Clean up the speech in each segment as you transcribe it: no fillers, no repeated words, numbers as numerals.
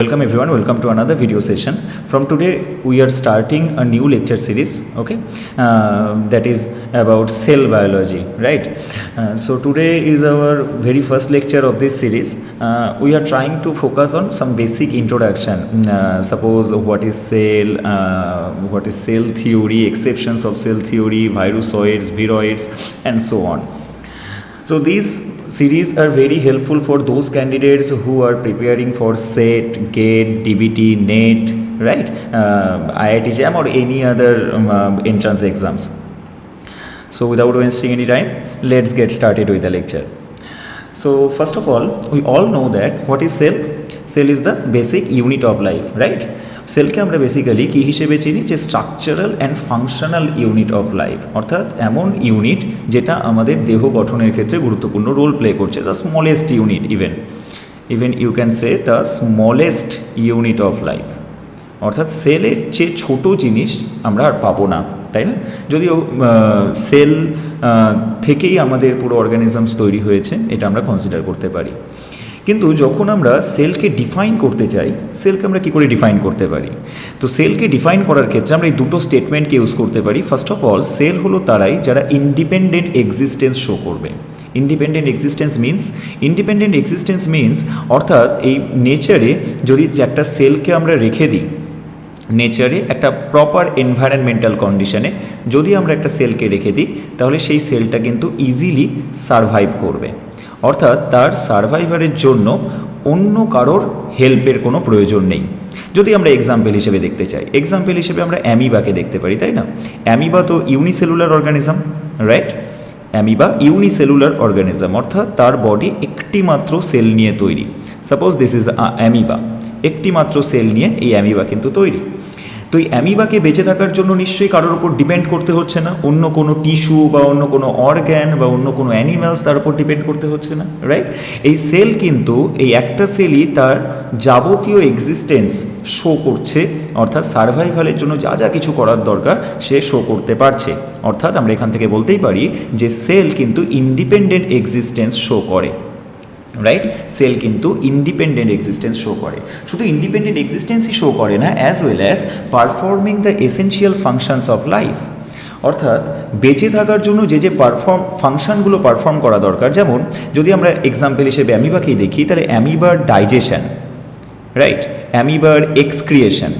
Welcome everyone, welcome to another video session. From today we are starting a new lecture series, okay, that is about cell biology, right? So today is our very first lecture of this series. We are trying to focus on some basic introduction. Suppose what is cell theory, exceptions of cell theory, virusoids, viroids, and so on. So these series are very helpful for those candidates who are preparing for SET, GATE, DBT, NET, right? IIT JAM or any other entrance exams. So without wasting any time, let's get started with the lecture. So first of all, we all know that what is cell? Cell is the basic unit of life, right? সেলকে আমরা basically কী হিসেবে চিনি, যে structural and functional unit of life, অর্থাৎ এমন unit যেটা আমাদের দেহ গঠনের ক্ষেত্রে গুরুত্বপূর্ণ রোল প্লে করছে। The smallest unit, even you can say the smallest unit of life, অর্থাৎ সেলের চেয়ে ছোট জিনিস আমরা আর পাবো না, তাই না? যদিও সেল থেকেই আমাদের পুরো অর্গানিজমস তৈরি হয়েছে, এটা আমরা কনসিডার করতে পারি। কিন্তু যখন আমরা সেলকে ডিফাইন করতে চাই, সেলকে আমরা কী করে ডিফাইন করতে পারি? তো সেলকে ডিফাইন করার ক্ষেত্রে আমরা এই দুটো স্টেটমেন্টকে ইউজ করতে পারি। ফার্স্ট অফ অল, সেল হলো তারাই যারা ইন্ডিপেন্ডেন্ট এক্সিস্টেন্স শো করবে। ইন্ডিপেন্ডেন্ট এক্সিস্টেন্স মিনস অর্থাৎ এই নেচারে যদি একটা সেলকে আমরা রেখে দিই, নেচারে একটা প্রপার এনভায়রনমেন্টাল কন্ডিশনে যদি আমরা একটা সেলকে রেখে দিই, তাহলে সেই সেলটা কিন্তু ইজিলি সারভাইভ করবে, অর্থাৎ তার সারভাইভারের জন্য অন্য কারোর হেল্পের কোনো প্রয়োজন নেই। যদি আমরা এক্সাম্পল হিসেবে দেখতে চাই, এক্সাম্পল হিসেবে আমরা অ্যামিবাকে দেখতে পারি, তাই না? অ্যামিবা তো unicellular organism, right? Amoeba unicellular organism, অর্থাৎ তার বডি একটি মাত্র সেল নিয়ে তৈরি। সাপোজ দিস ইজ অ্যামিবা, একটি মাত্র সেল নিয়ে এই অ্যামিবা কিন্তু তৈরি। তো এই অ্যামিবাকে বেঁচে থাকার জন্য নিশ্চয়ই কারোর উপর ডিপেন্ড করতে হচ্ছে না, অন্য কোনো টিস্যু বা অন্য কোনো অর্গ্যান বা অন্য কোনো অ্যানিম্যালস তার উপর ডিপেন্ড করতে হচ্ছে না, রাইট? এই সেল কিন্তু এই একটা সেলই তার যাবতীয় এক্সিস্টেন্স শো করছে, অর্থাৎ সার্ভাইভালের জন্য যা যা কিছু করার দরকার সে শো করতে পারছে। অর্থাৎ আমরা এখান থেকে বলতেই পারি যে সেল কিন্তু ইন্ডিপেন্ডেন্ট এক্সিস্টেন্স শো করে, রাইট? সেল কিন্তু ইন্ডিপেন্ডেন্ট এক্সিস্টেন্স শো করে। শুধু ইন্ডিপেন্ডেন্ট এক্সিস্টেন্সই শো করে না, as well as performing the essential functions of life, অর্থাৎ বেঁচে থাকার জন্য যে যে ফাংশনগুলো পারফর্ম করা দরকার। যেমন যদি আমরা এক্সাম্পল হিসেবে অ্যামিবাকেই দেখি, তাহলে অ্যামিবার ডাইজেশন, রাইট? অ্যামিবার এক্সক্রিয়েশন,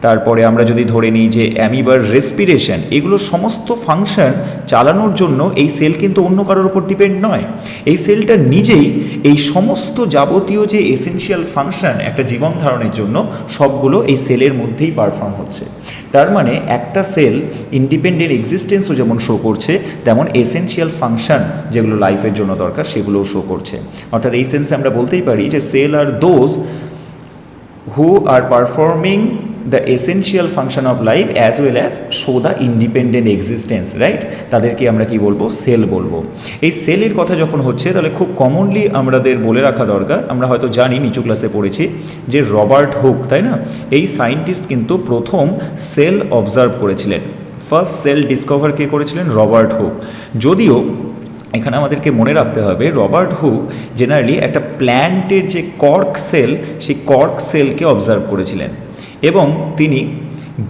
তারপরে আমরা যদি ধরে নিই যে অ্যামিবার রেসপিরেশন, এগুলো সমস্ত ফাংশন চালানোর জন্য এই সেল কিন্তু অন্য কারোর উপর ডিপেন্ড নয়। এই সেলটা নিজেই এই সমস্ত যাবতীয় যে এসেনশিয়াল ফাংশন একটা জীবন ধারণের জন্য, সবগুলো এই সেলের মধ্যেই পারফর্ম হচ্ছে। তার মানে একটা সেল ইন্ডিপেন্ডেন্ট এক্সিস্টেন্সও যেমন শো করছে, তেমন এসেনশিয়াল ফাংশন যেগুলো লাইফের জন্য দরকার সেগুলোও শো করছে। অর্থাৎ এই সেন্সে আমরা বলতেই পারি যে cell are those who are performing the essential function of life as well as show the independent existence, right? তাদেরকে আমরা কি বলবো? সেল বলবো। এই সেলের কথা যখন হচ্ছে, তাহলে খুব কমনলি আমাদের বলে রাখা দরকার, আমরা হয়তো জানি, নিচু ক্লাসে পড়েছি, যে রবার্ট হুক, তাই না? এই সায়েন্টিস্ট কিন্তু প্রথম সেল অবজার্ভ করেছিলেন। ফার্স্ট সেল ডিসকভার কে করেছিলেন? Robert hook. যদিও এখানে আমাদেরকে মনে রাখতে হবে, রবার্ট হুক জেনারেলি একটা প্ল্যান্টের যে কর্ক সেল, সেই কর্ক সেলকে অবজার্ভ করেছিলেন, এবং তিনি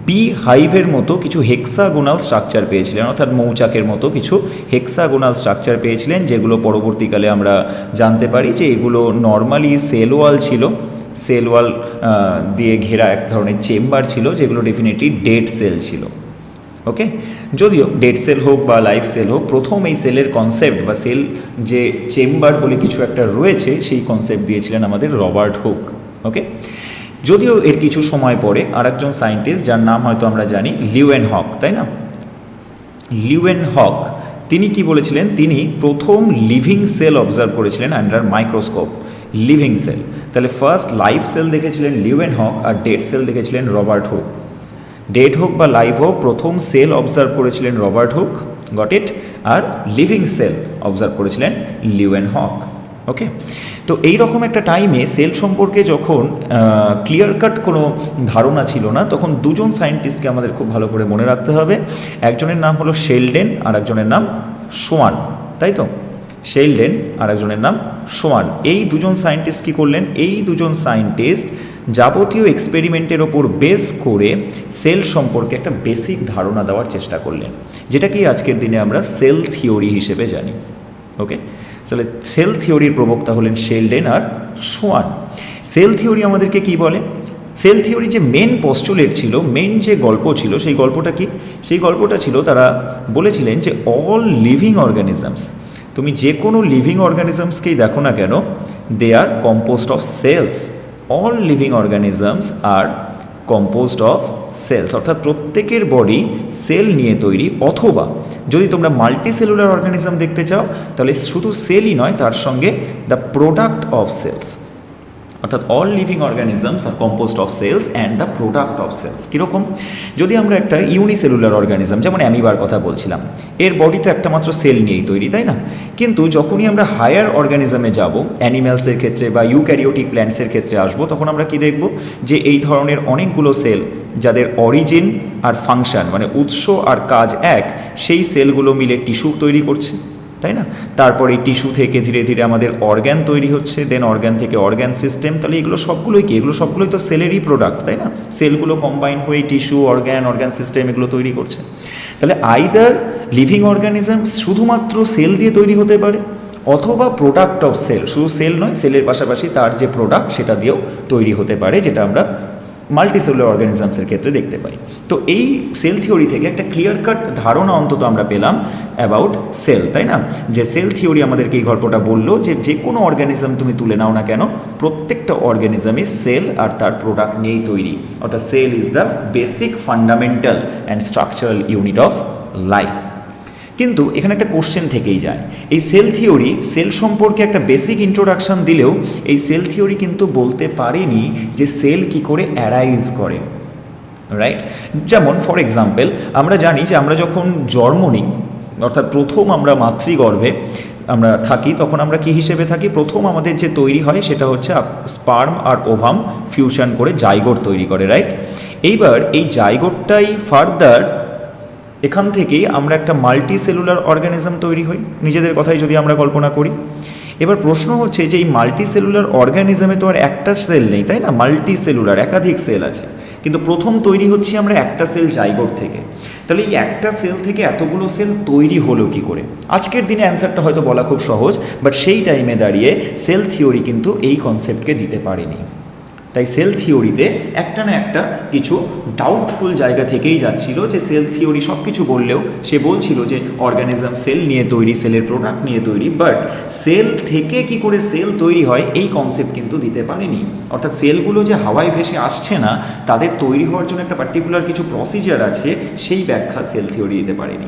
বি হাইভের মতো কিছু হেক্সাগোনাল স্ট্রাকচার পেয়েছিলেন, অর্থাৎ মৌচাকের মতো কিছু হেক্সাগোনাল স্ট্রাকচার পেয়েছিলেন, যেগুলো পরবর্তীকালে আমরা জানতে পারি যে এগুলো নর্মালি সেল ওয়াল ছিল, সেল ওয়াল দিয়ে ঘেরা এক ধরনের চেম্বার ছিল, যেগুলো ডেফিনেটলি ডেড সেল ছিল। ওকে, যদিও ডেড সেল হোক বা লাইফ সেল হোক, প্রথম এই সেলের কনসেপ্ট বা সেল যে চেম্বার বলে কিছু একটা রয়েছে, সেই কনসেপ্ট দিয়েছিলেন আমাদের রবার্ট হুক। ওকে, যদিও এর কিছু সময় পরে আরেকজন সায়েন্টিস্ট, যার নাম হয়তো আমরা জানি, লিউয়েনহক, তাই না? লিউয়েনহক তিনি কি বলেছিলেন? তিনি প্রথম লিভিং সেল অবজার্ভ করেছিলেন আন্ডার মাইক্রোস্কোপ, লিভিং সেল। তাহলে ফার্স্ট লাইফ সেল দেখেছিলেন লিউয়েনহক, আর ডেড সেল দেখেছিলেন রবার্ট হুক। ডেড হোক বা লাইভ হোক, প্রথম সেল অবজার্ভ করেছিলেন রবার্ট হুক, গট ইট, আর লিভিং সেল অবজার্ভ করেছিলেন লিউয়েনহক। ওকে, তো এইরকম একটা টাইমে সেল সম্পর্কে যখন ক্লিয়ার কাট কোনো ধারণা ছিল না, তখন দুজন সায়েন্টিস্টকে আমাদের খুব ভালো করে মনে রাখতে হবে। একজনের নাম হলো শেলডেন, আর একজনের নাম সোয়ান, তাই তো? শেলডেন আর একজনের নাম সোয়ান। এই দুজন সায়েন্টিস্ট কী করলেন? এই দুজন সায়েন্টিস্ট যাবতীয় এক্সপেরিমেন্টের ওপর বেস করে সেল সম্পর্কে একটা বেসিক ধারণা দেওয়ার চেষ্টা করলেন, যেটা কি আজকের দিনে আমরা সেল থিওরি হিসেবে জানি। ওকে, তাহলে সেল থিওরির প্রবক্তা হলেন শেলডেন আর সোয়ান। সেল থিওরি আমাদেরকে কি বলে? সেল থিওরি যে মেন পস্টুলেট ছিল, মেন যে গল্প ছিল, সেই গল্পটা কি? সেই গল্পটা ছিল, তারা বলেছিলেন যে অল লিভিং অর্গানিজমস, তুমি যে কোনো লিভিং অর্গানিজমসকেই দেখো না কেন, they are composed of cells. All living organisms are composed of cells, অর্থাৎ প্রত্যেকের বডি সেল নিয়ে তৈরি, অথবা যদি তোমরা মাল্টি সেলুলার অর্গানিজম দেখতে চাও তাহলে শুধু সেলই নয়, তার সঙ্গে দ্য প্রোডাক্ট অফ সেলস, অর্থাৎ all living organisms are composed of cells and the product of cells. কীরকম? যদি আমরা একটা ইউনিসেলুলার অর্গানিজম, যেমন অ্যামিবার কথা বলছিলাম, এর বডি তো একটা মাত্র সেল নিয়েই তৈরি, তাই না? কিন্তু যখনই আমরা হায়ার অর্গানিজমে যাব, অ্যানিম্যালসের ক্ষেত্রে বা ইউক্যারিওটিক প্ল্যান্টসের ক্ষেত্রে আসবো, তখন আমরা কি দেখব? যে এই ধরনের অনেকগুলো সেল, যাদের অরিজিন আর ফাংশন মানে উৎস আর কাজ এক, সেই সেলগুলো মিলে টিস্যু তৈরি করছে, তাই না? তারপর এই টিস্যু থেকে ধীরে ধীরে আমাদের অর্গ্যান তৈরি হচ্ছে, দেন অর্গ্যান থেকে অর্গ্যান সিস্টেম। তাহলে এগুলো সবগুলোই কি? এগুলো সবগুলোই তো সেলেরই প্রোডাক্ট, তাই না? সেলগুলো কম্বাইন হয়ে টিস্যু, অর্গ্যান সিস্টেম এগুলো তৈরি করছে। তাহলে আইদার লিভিং অর্গানিজম শুধুমাত্র সেল দিয়ে তৈরি হতে পারে, অথবা প্রোডাক্ট অফ সেল, শুধু সেল নয়, সেলের পাশাপাশি তার যে প্রোডাক্ট সেটা দিয়েও তৈরি হতে পারে, যেটা আমরা মাল্টিসেলুলার অর্গানিজমসের ক্ষেত্রে দেখতে পাই। তো এই সেল থিওরি থেকে একটা ক্লিয়ার কাট ধারণা অন্তত আমরা পেলাম অ্যাবাউট সেল, তাই না? যে সেল থিওরি আমাদেরকে এই গল্পটা বললো যে যে কোনো অর্গানিজম তুমি তুলে নাও না কেন, প্রত্যেকটা অর্গানিজমই সেল আর তার প্রোডাক্ট নিয়েই তৈরি, অর্থাৎ cell is the basic fundamental and structural unit of life. কিন্তু এখানে একটা কোশ্চেন থেকেই যায়, এই সেল থিওরি সেল সম্পর্কে একটা বেসিক ইন্ট্রোডাকশন দিলেও এই সেল থিওরি কিন্তু বলতে পারেনি যে সেল কি করে অ্যারাইজ করে, রাইট? যেমন ফর এক্সাম্পল, আমরা জানি যে আমরা যখন জন্ম নিই, অর্থাৎ প্রথম আমরা মাতৃগর্ভে আমরা থাকি, তখন আমরা কি হিসেবে থাকি? প্রথম আমাদের যে তৈরি হয় সেটা হচ্ছে স্পার্ম আর ওভাম ফিউশন করে জাইগোট তৈরি করে, রাইট? এইবার এই জাইগোটটাই ফার্দার এখান থেকেই আমরা একটা মাল্টি সেলুলার অর্গানিজম তৈরি হই, নিজেদের কথাই যদি আমরা কল্পনা করি। এবার প্রশ্ন হচ্ছে যে এই মাল্টি সেলুলার অর্গানিজমে তো আর একটা সেল নেই, তাই না? মাল্টি সেলুলার একাধিক সেল আছে, কিন্তু প্রথম তৈরি হচ্ছে আমরা একটা সেল জাইগোট থেকে। তাহলে এই একটা সেল থেকে এতগুলো সেল তৈরি হলো কি করে? আজকের দিনে অ্যান্সারটা হয়তো বলা খুব সহজ, বাট সেই টাইমে দাঁড়িয়ে সেল থিওরি কিন্তু এই কনসেপ্টকে দিতে পারেনি। তাই সেল থিওরিতে একটা না একটা কিছু ডাউটফুল জায়গা থেকেই যাচ্ছিল, যে সেল থিওরি সব কিছু বললেও সে বলছিল যে অর্গানিজম সেল নিয়ে তৈরি, সেলের প্রোডাক্ট নিয়ে তৈরি, বাট সেল থেকে কি করে সেল তৈরি হয় এই কনসেপ্ট কিন্তু দিতে পারেনি। অর্থাৎ সেলগুলো যে হাওয়ায় ভেসে আসছে না, তাদের তৈরি হওয়ার জন্য একটা পার্টিকুলার কিছু প্রসিজার আছে, সেই ব্যাখ্যা সেল থিওরি দিতে পারেনি।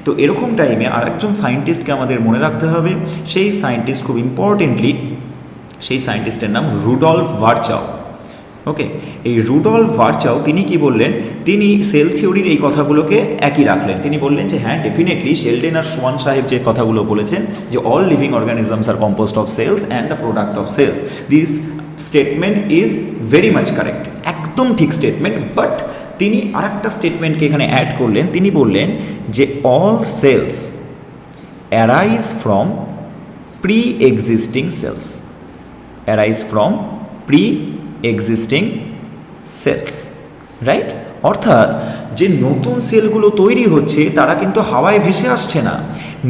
তো এরকম টাইমে আরেকজন সায়েন্টিস্টকে আমাদের মনে রাখতে হবে, সেই সায়েন্টিস্ট খুব ইম্পর্টেন্টলি, সেই সায়েন্টিস্টের নাম রুডলফ ভার্চাও। ওকে, এই রুডলফ ভার্চাও তিনি কি বললেন? তিনি সেল থিওরির এই কথাগুলোকে একই রাখলেন। তিনি বললেন যে হ্যাঁ, ডেফিনেটলি শেলডেন আর সোয়ান সাহেব যে কথাগুলো বলেছেন যে all living organisms are composed of cells and the product of cells, this statement is very much correct, একদম ঠিক স্টেটমেন্ট। বাট তিনি আর একটা স্টেটমেন্টকে এখানে অ্যাড করলেন, তিনি বললেন যে all cells arise from pre existing cells, arise from pre existing cells, right? অর্থাৎ যে নতুন সেলগুলো তৈরি হচ্ছে তারা কিন্তু হাওয়ায় ভেসে আসছে না,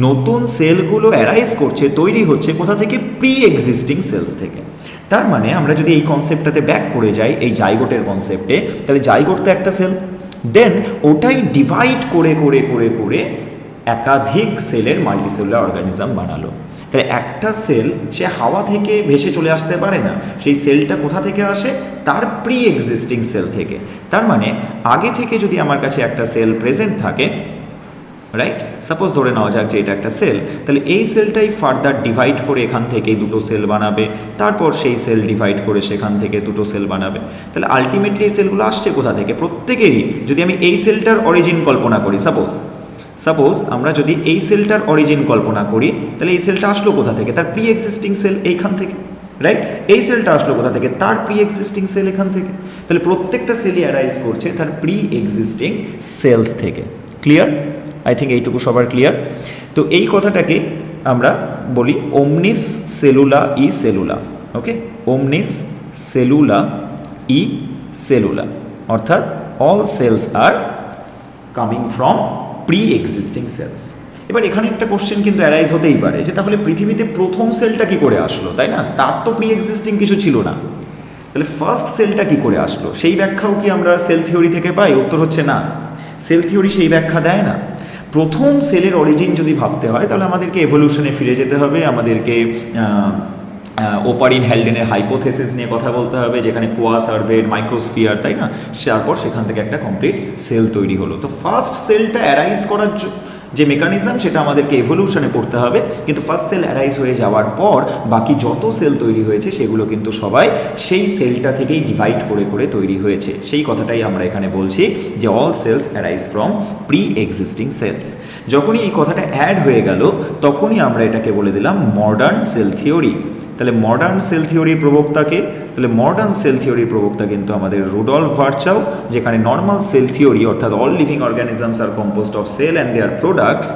নতুন সেলগুলো অ্যারাইজ করছে, তৈরি হচ্ছে কোথা থেকে? প্রি এক্সিস্টিং সেলস থেকে। তার মানে আমরা যদি এই কনসেপ্টটাতে ব্যাক করে যাই, এই জাইগোটের কনসেপ্টে, তাহলে জাইগোট তো একটা সেল, দেন ওটাই ডিভাইড করে করে করে করে একাধিক সেলের মাল্টিসেলুলার অর্গানিজম বানালো। তাহলে একটা সেল সে হাওয়া থেকে ভেসে চলে আসতে পারে না, সেই সেলটা কোথা থেকে আসে? তার প্রি এক্সিস্টিং সেল থেকে। তার মানে আগে থেকে যদি আমার কাছে একটা সেল প্রেজেন্ট থাকে, রাইট, সাপোজ ধরে নেওয়া যাক যে এটা একটা সেল, তাহলে এই সেলটাই ফার্দার ডিভাইড করে এখান থেকে দুটো সেল বানাবে, তারপর সেই সেল ডিভাইড করে সেখান থেকে দুটো সেল বানাবে। তাহলে আলটিমেটলি এই সেলগুলো আসছে কোথা থেকে? প্রত্যেকেরই, যদি আমি এই সেলটার অরিজিন কল্পনা করি, সাপোজ আমরা যদি এই সেলটার অরিজিন কল্পনা করি, তাহলে এই সেলটা আসলো কোথা থেকে? তার প্রি এক্সিস্টিং সেল এইখান থেকে, রাইট? এই সেলটা আসলো কোথা থেকে? তার প্রি এক্সিস্টিং সেল এখান থেকে। তাহলে প্রত্যেকটা সেলই অ্যারাইজ করছে তার প্রি এক্সিস্টিং সেলস থেকে। ক্লিয়ার? আই থিঙ্ক এইটুকু সবার ক্লিয়ার। তো এই কথাটাকে আমরা বলি omnis cellula e cellula. Okay, omnis cellula e cellular, অর্থাৎ all cells are coming from pre existing cells. এবার এখানে একটা কোশ্চেন কিন্তু অ্যারাইজ হতেই পারে যে তাহলে পৃথিবীতে প্রথম সেলটা কি করে আসলো, তাই না? তার তো প্রি এক্সিস্টিং কিছু ছিল না, তাহলে ফার্স্ট সেলটা কি করে আসলো সেই ব্যাখ্যাও কি আমরা সেল থিওরি থেকে পাই? উত্তর হচ্ছে না, সেল থিওরি সেই ব্যাখ্যা দেয় না। প্রথম সেলের অরিজিন যদি ভাবতে হয় তাহলে আমাদেরকে এভলিউশনে ফিরে যেতে হবে, আমাদেরকে ওপারিন হ্যালডেনের হাইপোথেসিস নিয়ে কথা বলতে হবে, যেখানে কোয়া সার্ভেড মাইক্রোস্ফিয়ার, তাই না? তারপর সেখান থেকে একটা কমপ্লিট সেল তৈরি হলো। তো ফার্স্ট সেলটা অ্যারাইজ করার যে মেকানিজম সেটা আমাদেরকে এভলিউশনে পড়তে হবে, কিন্তু ফার্স্ট সেল অ্যারাইজ হয়ে যাওয়ার পর বাকি যত সেল তৈরি হয়েছে সেগুলো কিন্তু সবাই সেই সেলটা থেকেই ডিভাইড করে করে তৈরি হয়েছে। সেই কথাটাই আমরা এখানে বলছি যে all cells arise from pre existing cells. যখনই এই কথাটা অ্যাড হয়ে গেল তখনই আমরা এটাকে বলে দিলাম মডার্ন সেল থিওরি। তাহলে মডার্ন সেল থিওরির প্রবক্তাকে, তাহলে মডার্ন সেল থিওরির প্রবক্তা কিন্তু আমাদের রুডলফ ভার্চাউ, যেখানে নর্মাল সেল থিওরি অর্থাৎ all living organisms are composed of cell and their products,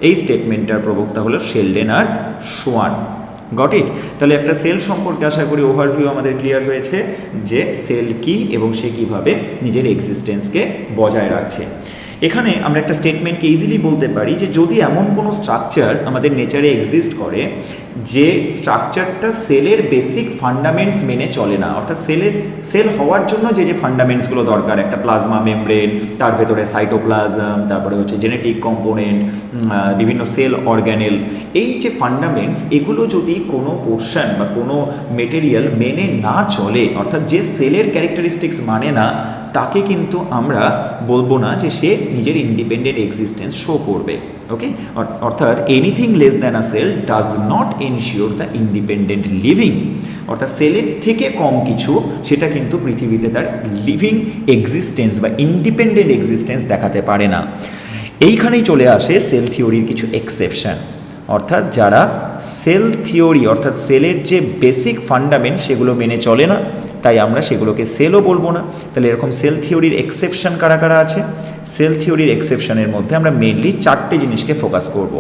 এই স্টেটমেন্টটার প্রবক্তা হলো শেলডেন আর সোয়ান। Got it? তাহলে একটা সেল সম্পর্কে আশা করি ওভারভিউ আমাদের ক্লিয়ার হয়েছে যে সেল কি এবং সে কীভাবে নিজের এক্সিস্টেন্সকে বজায় রাখছে। এখানে আমরা একটা স্টেটমেন্টকে ইজিলি বলতে পারি যে যদি এমন কোনো স্ট্রাকচার আমাদের নেচারে এক্সিস্ট করে যে স্ট্রাকচারটা সেলের বেসিক ফান্ডামেন্টস মেনে চলে না, অর্থাৎ সেল হওয়ার জন্য যে যে ফান্ডামেন্টসগুলো দরকার, একটা প্লাজমা মেমব্রেন, তার ভেতরে সাইটোপ্লাজম, তারপরে হচ্ছে জেনেটিক কম্পোনেন্ট, বিভিন্ন সেল অর্গ্যানেল, এই যে ফান্ডামেন্টস এগুলো যদি কোনো পোর্শন বা কোনো মেটেরিয়াল মেনে না চলে, অর্থাৎ যে সেলের ক্যারেক্টারিস্টিক্স মানে না, তাকে কিন্তু আমরা বলবো না যে সে নিজের ইন্ডিপেন্ডেন্ট এক্সিস্টেন্স শো করবে। ওকে, অর্থাৎ anything less than a cell does not ensure the independent living, অর্থাৎ সেলের থেকে কম কিছু সেটা কিন্তু পৃথিবীতে তার লিভিং এক্সিস্টেন্স বা ইন্ডিপেন্ডেন্ট এক্সিস্টেন্স দেখাতে পারে না। এইখানেই চলে আসে সেল থিওরির কিছু এক্সেপশন, অর্থাৎ যারা সেল থিওরি অর্থাৎ সেলের যে বেসিক ফান্ডামেন্ট সেগুলো মেনে চলে না, তাই আমরা সেগুলোকে সেলও বলবো না। তাহলে এরকম সেল থিওরির এক্সেপশন কারা কারা আছে? সেল থিওরির এক্সেপশনের মধ্যে আমরা মেনলি 4টে জিনিসকে ফোকাস করব।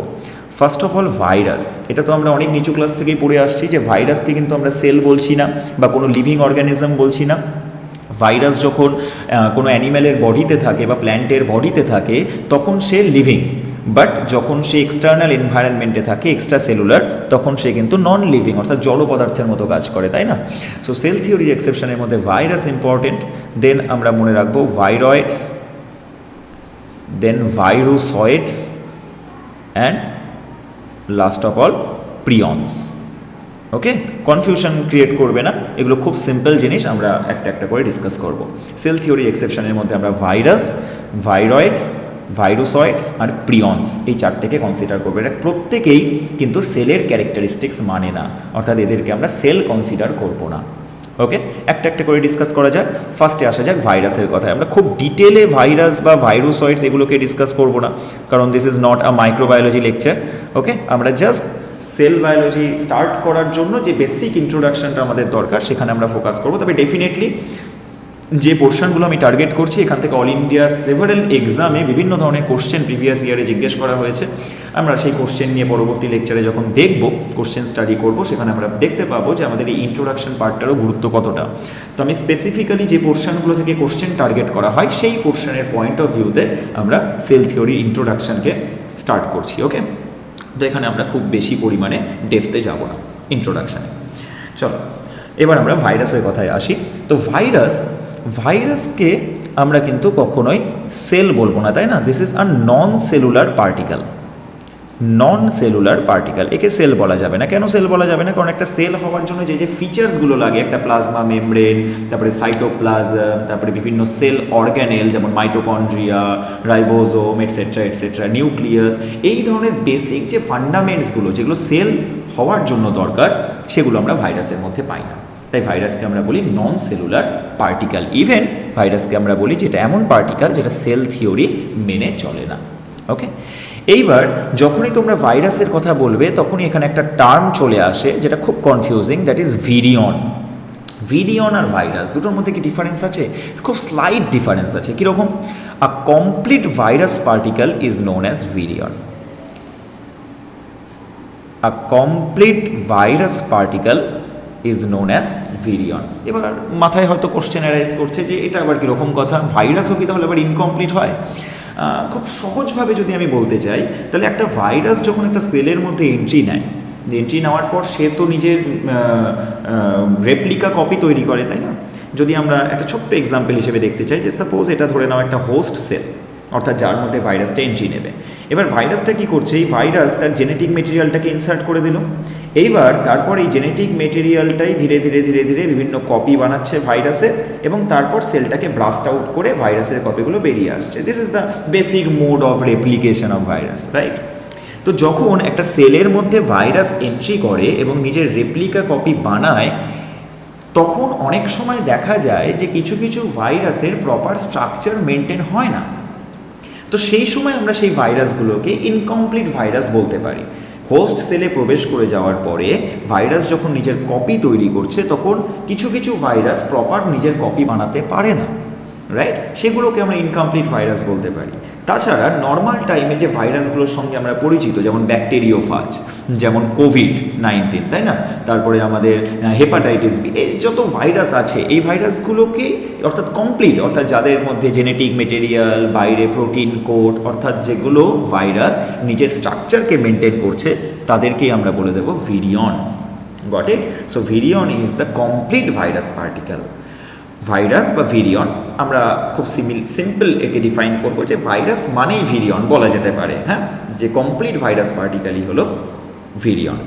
ফার্স্ট অফ অল ভাইরাস, এটা তো আমরা অনেক নিচু ক্লাস থেকেই পড়ে আসছি যে ভাইরাসকে কিন্তু আমরা সেল বলছি না বা কোনো লিভিং অর্গানিজম বলছি না। ভাইরাস যখন কোনো অ্যানিম্যালের বডিতে থাকে বা প্ল্যান্টের বডিতে থাকে তখন সে লিভিং, বাট যখন সে এক্সটার্নাল এনভায়রনমেন্টে থাকে এক্সট্রা সেলুলার, তখন সে কিন্তু নন লিভিং অর্থাৎ জড় পদার্থের মতো কাজ করে, তাই না? সো সেল থিওরির এক্সেপশনের মধ্যে ভাইরাস ইম্পর্টেন্ট, দেন আমরা মনে রাখবো viroids, then virusoids and last of all prions. Okay, confusion create করবে না, এগুলো খুব সিম্পল জিনিস, আমরা একটা একটা করে ডিসকাস করব। সেল থিওরি এক্সেপশনের মধ্যে আমরা ভাইরাস, ভাইরয়েডস, ভাইরোসয়েডস আর প্রিয়ন্স এই 4টেকে কনসিডার করবো। এটা প্রত্যেকেই কিন্তু সেলের ক্যারেক্টারিস্টিক্স মানে না, অর্থাৎ এদেরকে আমরা সেল কনসিডার করবো না। ওকে, একটা একটা করে ডিসকাস করা যাক। ফার্স্টে আসা যাক ভাইরাসের কথায়। আমরা খুব ডিটেলে ভাইরাস বা ভাইরোসয়েডস এগুলোকে ডিসকাস করবো না, কারণ this is not a microbiology lecture. Okay, আমরা জাস্ট সেল বায়োলজি স্টার্ট করার জন্য যে বেসিক ইন্ট্রোডাকশনটা আমাদের দরকার সেখানে আমরা ফোকাস করবো। তবে ডেফিনেটলি যে পোর্শনগুলো আমি টার্গেট করছি এখান থেকে অল ইন্ডিয়া সেভারাল এক্সামে বিভিন্ন ধরনের কোশ্চেন প্রিভিয়াস ইয়ারে জিজ্ঞেস করা হয়েছে। আমরা সেই কোশ্চেন নিয়ে পরবর্তী লেকচারে যখন দেখব, কোশ্চেন স্টাডি করব, সেখানে আমরা দেখতে পাবো যে আমাদের এই ইন্ট্রোডাকশন পার্টটারও গুরুত্ব কতটা। তো আমি স্পেসিফিক্যালি যে পোর্শনগুলো থেকে কোশ্চেন টার্গেট করা হয় সেই পোর্শনের পয়েন্ট অফ ভিউতে আমরা সেল থিওরি ইন্ট্রোডাকশনকে স্টার্ট করছি। ওকে, তো এখানে আমরা খুব বেশি পরিমাণে ডেপথে যাব না ইন্ট্রোডাকশানে। চলো এবার আমরা ভাইরাসের কথায় আসি। তো ভাইরাসকে আমরা কিন্তু কখনোই সেল বলবো না, তাই না? This is a non cellular particle, non cellular particle, একে সেল বলা যাবে না। কেন সেল বলা যাবে না? কারণ একটা সেল হওয়ার জন্য যে যে ফিচার্সগুলো লাগে, একটা প্লাজমা মেমব্রেন, তারপরে সাইটোপ্লাজম, তারপরে বিভিন্ন সেল অর্গ্যানেল যেমন mitochondria, ribosome etcetera etcetera, nucleus, এই ধরনের বেসিক যে ফান্ডামেন্টসগুলো যেগুলো সেল হওয়ার জন্য দরকার সেগুলো আমরা ভাইরাসের মধ্যে পাই না। তাই ভাইরাসকে আমরা বলি নন সেলুলার পার্টিকেল। ইভেন ভাইরাসকে আমরা বলি যে এটা এমন পার্টিকেল যেটা সেল থিওরি মেনে চলে না। ওকে, এইবার যখনই তোমরা ভাইরাসের কথা বলবে তখনই এখানে একটা টার্ম চলে আসে যেটা খুব confusing, that is virion. Virion আর ভাইরাস দুটোর মধ্যে কি ডিফারেন্স আছে? খুব স্লাইট ডিফারেন্স আছে। কীরকম? A complete virus particle is known as virion. A complete virus particle is known as virion. এবার মাথায় হয়তো কোশ্চেন অ্যারাইজ করছে যে এটা আবার কীরকম কথা, ভাইরাসও কি তাহলে আবার ইনকমপ্লিট হয়? খুব সহজভাবে যদি আমি বলতে চাই, তাহলে একটা ভাইরাস যখন একটা সেলের মধ্যে এন্ট্রি নেয়, এন্ট্রি নেওয়ার পর সে তো নিজের রেপ্লিকা কপি তৈরি করে, তাই না? যদি আমরা একটা ছোট্ট এক্সাম্পল হিসেবে দেখতে চাই, যে সাপোজ এটা ধরে নাও একটা হোস্ট সেল, অর্থাৎ যার মধ্যে ভাইরাসটা এন্ট্রি নেবে। এবার ভাইরাসটা কি করছে, এই ভাইরাস তার জেনেটিক মেটেরিয়ালটাকে ইনসার্ট করে দিল। এইবার তারপর এই জেনেটিক মেটেরিয়ালটাই ধীরে ধীরে ধীরে ধীরে বিভিন্ন কপি বানাচ্ছে ভাইরাসের, এবং তারপর সেলটাকে ব্লাস্ট আউট করে ভাইরাসের কপিগুলো বেরিয়ে আসছে। This is the basic mode of replication of virus, right? তো যখন একটা সেলের মধ্যে ভাইরাস এন্ট্রি করে এবং নিজের রেপ্লিকা কপি বানায়, তখন অনেক সময় দেখা যায় যে কিছু কিছু ভাইরাসের প্রপার স্ট্রাকচার মেনটেন হয় না। তো সেই সময় আমরা সেই ভাইরাসগুলোকে ইনকমপ্লিট ভাইরাস বলতে পারি। হোস্ট সেলে প্রবেশ করে যাওয়ার পরে ভাইরাস যখন নিজের কপি তৈরি করছে, তখন কিছু কিছু ভাইরাস প্রপার নিজের কপি বানাতে পারে না, রাইট? সেগুলোকে আমরা ইনকমপ্লিট ভাইরাস বলতে পারি। তাছাড়া নর্মাল টাইমে যে ভাইরাসগুলোর সঙ্গে আমরা পরিচিত, যেমন ব্যাকটেরিওফাজ, যেমন কোভিড-19, তাই না? তারপরে আমাদের হেপাটাইটিস বি, এই যত ভাইরাস আছে, এই ভাইরাসগুলোকে অর্থাৎ কমপ্লিট, অর্থাৎ যাদের মধ্যে জেনেটিক মেটেরিয়াল, বাইরে প্রোটিন কোড, অর্থাৎ যেগুলো ভাইরাস নিজের স্ট্রাকচারকে মেনটেন করছে, তাদেরকেই আমরা বলে দেবো virion. Got it? So virion is the complete virus particle. Virus বা ভিরিয়ন আমরা খুব সিম্পল একে ডিফাইন করবো যে ভাইরাস মানেই ভিরিয়ন বলা যেতে পারে, হ্যাঁ, যে কমপ্লিট ভাইরাস পার্টিকেলই হলো ভিরিয়ন।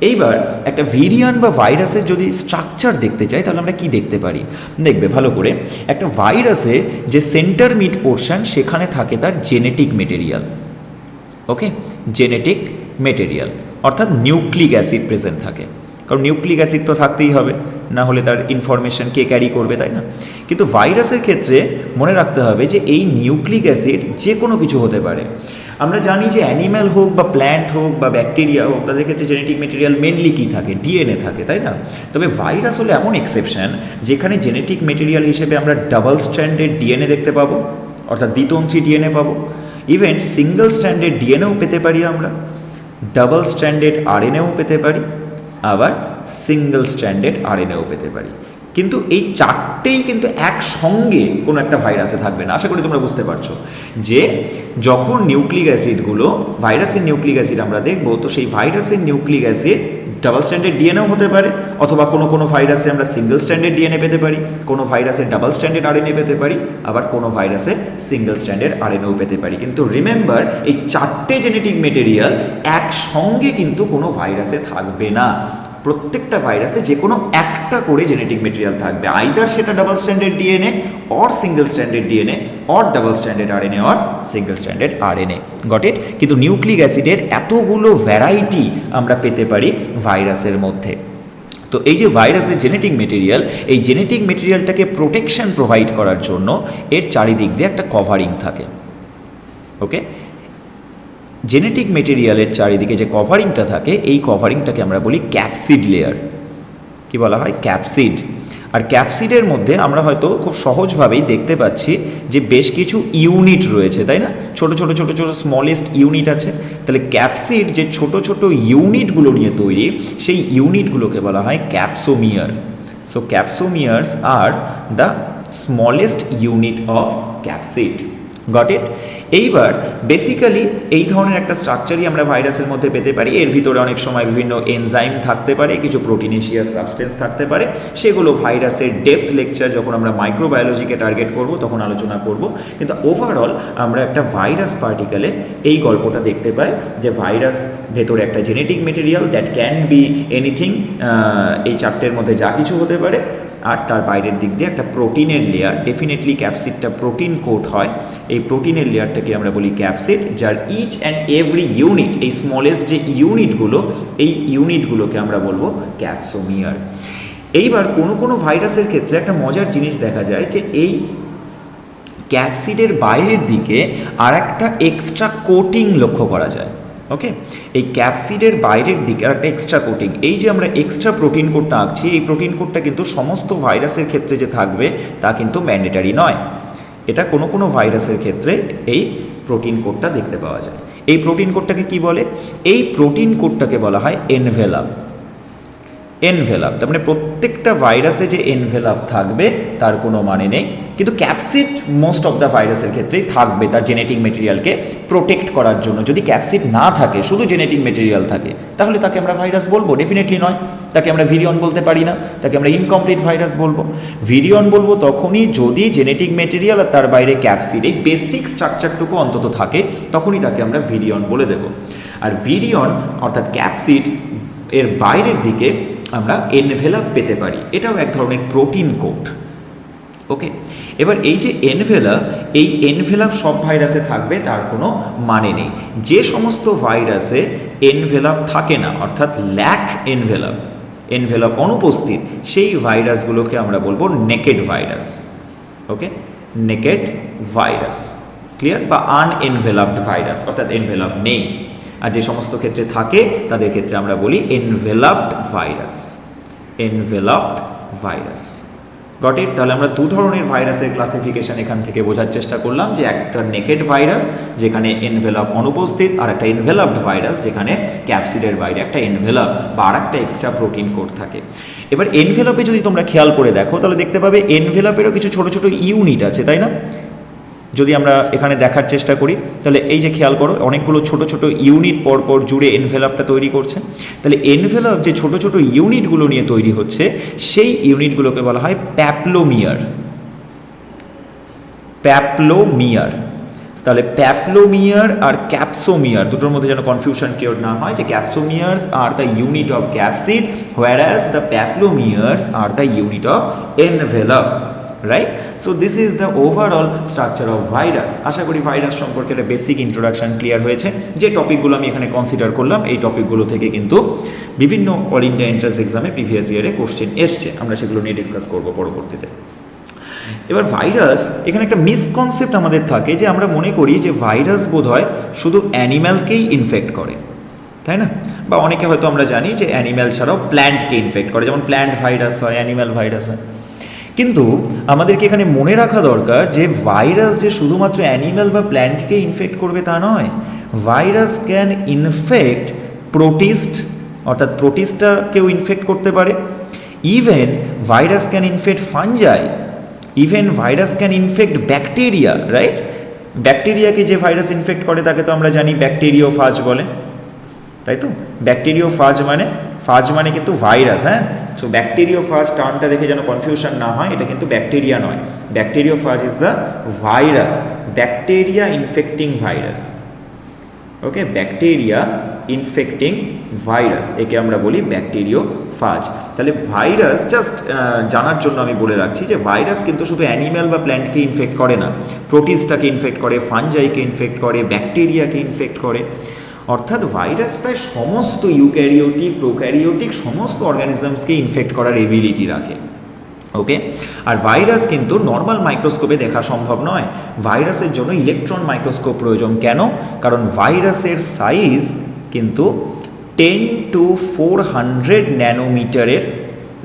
এইবার একটা ভিরিয়ন বা ভাইরাসের যদি স্ট্রাকচার দেখতে চাই, তাহলে আমরা কি দেখতে পারি? দেখবে ভালো করে, একটা ভাইরাসের যে সেন্টার মিড পোর্শন, সেখানে থাকে তার জেনেটিক মেটেরিয়াল। ওকে, জেনেটিক মেটেরিয়াল অর্থাৎ নিউক্লিক অ্যাসিড প্রেজেন্ট থাকে, কারণ নিউক্লিক অ্যাসিড তো থাকতেই হবে, না হলে তার ইনফরমেশন কে ক্যারি করবে, তাই না? কিন্তু ভাইরাসের ক্ষেত্রে মনে রাখতে হবে যে এই নিউক্লিক অ্যাসিড যে কোনো কিছু হতে পারে। আমরা জানি যে অ্যানিম্যাল হোক বা প্ল্যান্ট হোক বা ব্যাকটেরিয়া হোক, তাদের ক্ষেত্রে জেনেটিক মেটেরিয়াল মেনলি কী থাকে? ডিএনএ থাকে, তাই না? তবে ভাইরাস হলো এমন এক্সেপশন যেখানে জেনেটিক মেটেরিয়াল হিসেবে আমরা ডাবল স্ট্র্যান্ডেড ডিএনএ দেখতে পাবো, অর্থাৎ দ্বিতন্ত্রী ডিএনএ পাবো। ইভেন সিঙ্গল স্ট্র্যান্ডেড ডিএনএও পেতে পারি আমরা, ডাবল স্ট্র্যান্ডেড আরএনএও পেতে পারি, আবার সিঙ্গল স্ট্র্যান্ডেড আরএনএও পেতে পারি। কিন্তু এই চারটেই কিন্তু একসঙ্গে কোনো একটা ভাইরাসে থাকবে না। আশা করি তোমরা বুঝতে পারছো যে যখন নিউক্লিক অ্যাসিডগুলো, ভাইরাসের নিউক্লিক অ্যাসিড আমরা দেখব, তো সেই ভাইরাসের নিউক্লিক অ্যাসিড ডাবল স্ট্যান্ডার্ড ডিএনএও হতে পারে, অথবা কোনো কোনো ভাইরাসে আমরা সিঙ্গল স্ট্যান্ডার্ড ডিএনএ পেতে পারি, কোনো ভাইরাসে ডাবল স্ট্যান্ডার্ড আরএনএ পেতে পারি, আবার কোনো ভাইরাসে সিঙ্গল স্ট্যান্ডার্ড আরএনএও পেতে পারি। কিন্তু রিমেম্বার, এই চারটে জেনেটিক মেটেরিয়াল একসঙ্গে কিন্তু কোনো ভাইরাসে থাকবে না। প্রত্যেকটা ভাইরাসে যে কোনো একটা করে জেনেটিক মেটেরিয়াল থাকবে, আইদার সেটা double standard DNA or single standard DNA or double standard RNA or single standard RNA. Got it? কিন্তু নিউক্লিক অ্যাসিডের এতগুলো ভ্যারাইটি আমরা পেতে পারি ভাইরাসের মধ্যে। তো এই যে ভাইরাসের জেনেটিক মেটেরিয়াল, এই জেনেটিক মেটেরিয়ালটাকে প্রোটেকশন প্রোভাইড করার জন্য এর চারিদিক দিয়ে একটা কভারিং থাকে। ওকে, জেনেটিক মেটেরিয়ালের চারিদিকে যে কভারিংটা থাকে, এই কভারিংটাকে আমরা বলি ক্যাপসিড লেয়ার। কি বলা হয়? ক্যাপসিড। আর ক্যাপসিডের মধ্যে আমরা হয়তো খুব সহজভাবেই দেখতে পাচ্ছি যে বেশ কিছু ইউনিট রয়েছে, তাই না? ছোট ছোট ছোট ছোট স্মলেস্ট ইউনিট আছে। তাহলে ক্যাপসিড যে ছোট ছোট ইউনিটগুলো নিয়ে তৈরি, সেই ইউনিটগুলোকে বলা হয় capsomere. So capsomeres are the smallest unit of capsid. Got it? এইবার বেসিক্যালি এই ধরনের একটা স্ট্রাকচারই আমরা ভাইরাসের মধ্যে পেতে পারি। এর ভিতরে অনেক সময় বিভিন্ন এনজাইম থাকতে পারে, কিছু প্রোটিনেশিয়াস সাবস্টেন্স থাকতে পারে, সেগুলো ভাইরাসের ডেপথ লেকচার যখন আমরা মাইক্রোবায়োলজিকে টার্গেট করব তখন আলোচনা করব। কিন্তু ওভারঅল আমরা একটা ভাইরাস পার্টিকেলে এই গল্পটা দেখতে পাই যে ভাইরাস ভেতরে একটা genetic material that can be anything, এই চারটের মধ্যে যা কিছু হতে পারে, আর তার বাইরের দিক দিয়ে একটা প্রোটিনের লেয়ার। ডেফিনেটলি ক্যাপসিডটা প্রোটিন কোট হয়, এই প্রোটিনের লেয়ারটাকে আমরা বলি ক্যাপসিড, যার ইচ অ্যান্ড এভরি ইউনিট, এই স্মলেস্ট যে ইউনিটগুলো, এই ইউনিটগুলোকে আমরা বলবো ক্যাপসোমিয়ার। এইবার কোনো কোনো ভাইরাসের ক্ষেত্রে একটা মজার জিনিস দেখা যায় যে এই ক্যাপসিডের বাইরের দিকে আর একটা এক্সট্রা কোটিং লক্ষ্য করা যায়। ওকে, এই ক্যাপসিডের বাইরের দিকে আর একটা এক্সট্রা কোটিং, এই যে আমরা এক্সট্রা প্রোটিন কোডটা আঁকছি, এই প্রোটিন কোডটা কিন্তু সমস্ত ভাইরাসের ক্ষেত্রে যে থাকবে তা কিন্তু ম্যান্ডেটারি নয়। এটা কোনো কোনো ভাইরাসের ক্ষেত্রে এই প্রোটিন কোডটা দেখতে পাওয়া যায়। এই প্রোটিন কোডটাকে কি বলে? এই প্রোটিন কোডটাকে বলা হয় এনভেলাপ। এনভেলাপ, তার মানে প্রত্যেকটা ভাইরাসে যে এনভেলাপ থাকবে তার কোনো মানে নেই, কিন্তু ক্যাপসিড মোস্ট অফ দ্য ভাইরাসের ক্ষেত্রেই থাকবে তার জেনেটিক মেটেরিয়ালকে প্রোটেক্ট করার জন্য। যদি ক্যাপসিড না থাকে, শুধু জেনেটিক মেটেরিয়াল থাকে, তাহলে তাকে আমরা ভাইরাস বলবো? ডেফিনেটলি নয়। তাকে আমরা ভিরিয়ন বলতে পারি না, তাকে আমরা ইনকমপ্লিট ভাইরাস বলবো। ভিরিয়ন বলবো তখনই যদি জেনেটিক মেটেরিয়াল আর তার বাইরে ক্যাপসিড, এই বেসিক স্ট্রাকচারটুকু অন্তত থাকে, তখনই তাকে আমরা ভিরিয়ন বলে দেব। আর ভিরিয়ন অর্থাৎ ক্যাপসিড এর বাইরের দিকে আমরা এনভেলাপ পেতে পারি, এটাও এক ধরনের প্রোটিন কোড। ওকে, এবার এই যে এনভেলাপ, এই এনভেলাপ সব ভাইরাসে থাকবে তার কোনো মানে নেই। যে সমস্ত ভাইরাসে এনভেলাপ থাকে না, অর্থাৎ ল্যাক এনভেলাপ, এনভেলাপ অনুপস্থিত, সেই ভাইরাসগুলোকে আমরা বলবো নেকেড ভাইরাস। ওকে, নেকেড ভাইরাস, ক্লিয়ার? বা আনএনভেলাপড ভাইরাস, অর্থাৎ এনভেলাপ নেই। আর যে সমস্ত ক্ষেত্রে থাকে তাদের ক্ষেত্রে আমরা বলি এনভেলাপড ভাইরাস, এনভেলাপড ভাইরাস। Got it? তাহলে আমরা দু ধরনের ভাইরাসের ক্লাসিফিকেশন এখান থেকে বোঝার চেষ্টা করলাম, যে একটা নেকেড ভাইরাস যেখানে এনভেলাপ অনুপস্থিত, আর একটা এনভেলাপড ভাইরাস যেখানে ক্যাপসিডের বাইরে একটা এনভেলাপ বা আর একটা এক্সট্রা প্রোটিন কোড থাকে। এবার এনভেলাপে যদি তোমরা খেয়াল করে দেখো তাহলে দেখতে পাবে এনভেলাপেরও কিছু ছোট ছোট ইউনিট আছে, তাই না? যদি আমরা এখানে দেখার চেষ্টা করি তাহলে এই যে খেয়াল করো, অনেকগুলো ছোট ছোট ইউনিট পরপর জুড়ে এনভেলাপটা তৈরি করছে। তাহলে এনভেলাপ যে ছোট ছোট ইউনিটগুলো নিয়ে তৈরি হচ্ছে, সেই ইউনিটগুলোকে বলা হয় প্যাপলোমিয়ার। প্যাপলোমিয়ার। তাহলে প্যাপলোমিয়ার আর ক্যাপসোমিয়ার দুটোর মধ্যে যেন কনফিউশন ক্রিয়েট না হয়, যে capsomeres are the unit of capsid, whereas the peplomers are the unit of envelope. Right? So this is the overall structure of virus. আশা করি ভাইরাস সম্পর্কে একটা বেসিক ইন্ট্রোডাকশন ক্লিয়ার হয়েছে। যে টপিকগুলো আমি এখানে কনসিডার করলাম, এই টপিকগুলো থেকে কিন্তু বিভিন্ন অল ইন্ডিয়া এন্ট্রান্স এক্সামে প্রিভিয়াস ইয়ারে কোশ্চেন এসছে, আমরা সেগুলো নিয়ে ডিসকাস করবো পরবর্তীতে। এবার ভাইরাস, এখানে একটা মিসকনসেপ্ট আমাদের থাকে যে আমরা মনে করি যে ভাইরাস বোধহয় শুধু অ্যানিম্যালকেই ইনফেক্ট করে, তাই না? বা অনেকে হয়তো আমরা জানি যে অ্যানিম্যাল ছাড়াও প্ল্যান্টকে ইনফেক্ট করে, যেমন প্ল্যান্ট ভাইরাস হয়, অ্যানিম্যাল ভাইরাস হয়। কিন্তু আমাদেরকে এখানে মনে রাখা দরকার যে ভাইরাস যে শুধুমাত্র অ্যানিম্যাল বা প্ল্যান্টকে ইনফেক্ট করবে তা নয়। ভাইরাস ক্যান ইনফেক্ট প্রোটিস্ট, অর্থাৎ প্রোটিস্টটাকেও ইনফেক্ট করতে পারে। Even virus can infect fungi, even virus can infect bacteria, right? ব্যাকটেরিয়াকে যে ভাইরাস ইনফেক্ট করে তাকে তো আমরা জানি ব্যাকটেরিওফাজ বলে, তাই তো? ব্যাকটেরিওফাজ মানে, ফাজ মানে কিন্তু ভাইরাস, হ্যাঁ? সো ব্যাকটেরিওফাজ টার্মটা দেখে যেন কনফিউশন না হয়, এটা কিন্তু ব্যাকটেরিয়া নয়। Bacteriophage is the virus, bacteria infecting virus. Okay, bacteria infecting virus, একে আমরা বলি ব্যাকটেরিওফাজ। তাহলে ভাইরাস, জাস্ট জানার জন্য আমি বলে রাখছি যে ভাইরাস কিন্তু শুধু অ্যানিম্যাল বা প্ল্যান্টকে ইনফেক্ট করে না, প্রোটিস্টটাকে ইনফেক্ট করে, ফাঞ্জাইকে ইনফেক্ট করে, ব্যাকটেরিয়াকে ইনফেক্ট করে। অর্থাৎ ভাইরাস প্রায় সমস্ত ইউক্যারিওটিক, প্রোক্যারিওটিক সমস্ত অর্গানিজমসকে ইনফেক্ট করার এবিলিটি রাখে। ওকে, আর ভাইরাস কিন্তু নর্মাল মাইক্রোস্কোপে দেখা সম্ভব নয়। ভাইরাসের জন্য ইলেকট্রন মাইক্রোস্কোপ প্রয়োজন। কেন? কারণ ভাইরাসের সাইজ কিন্তু 10 to 400 ন্যানোমিটারের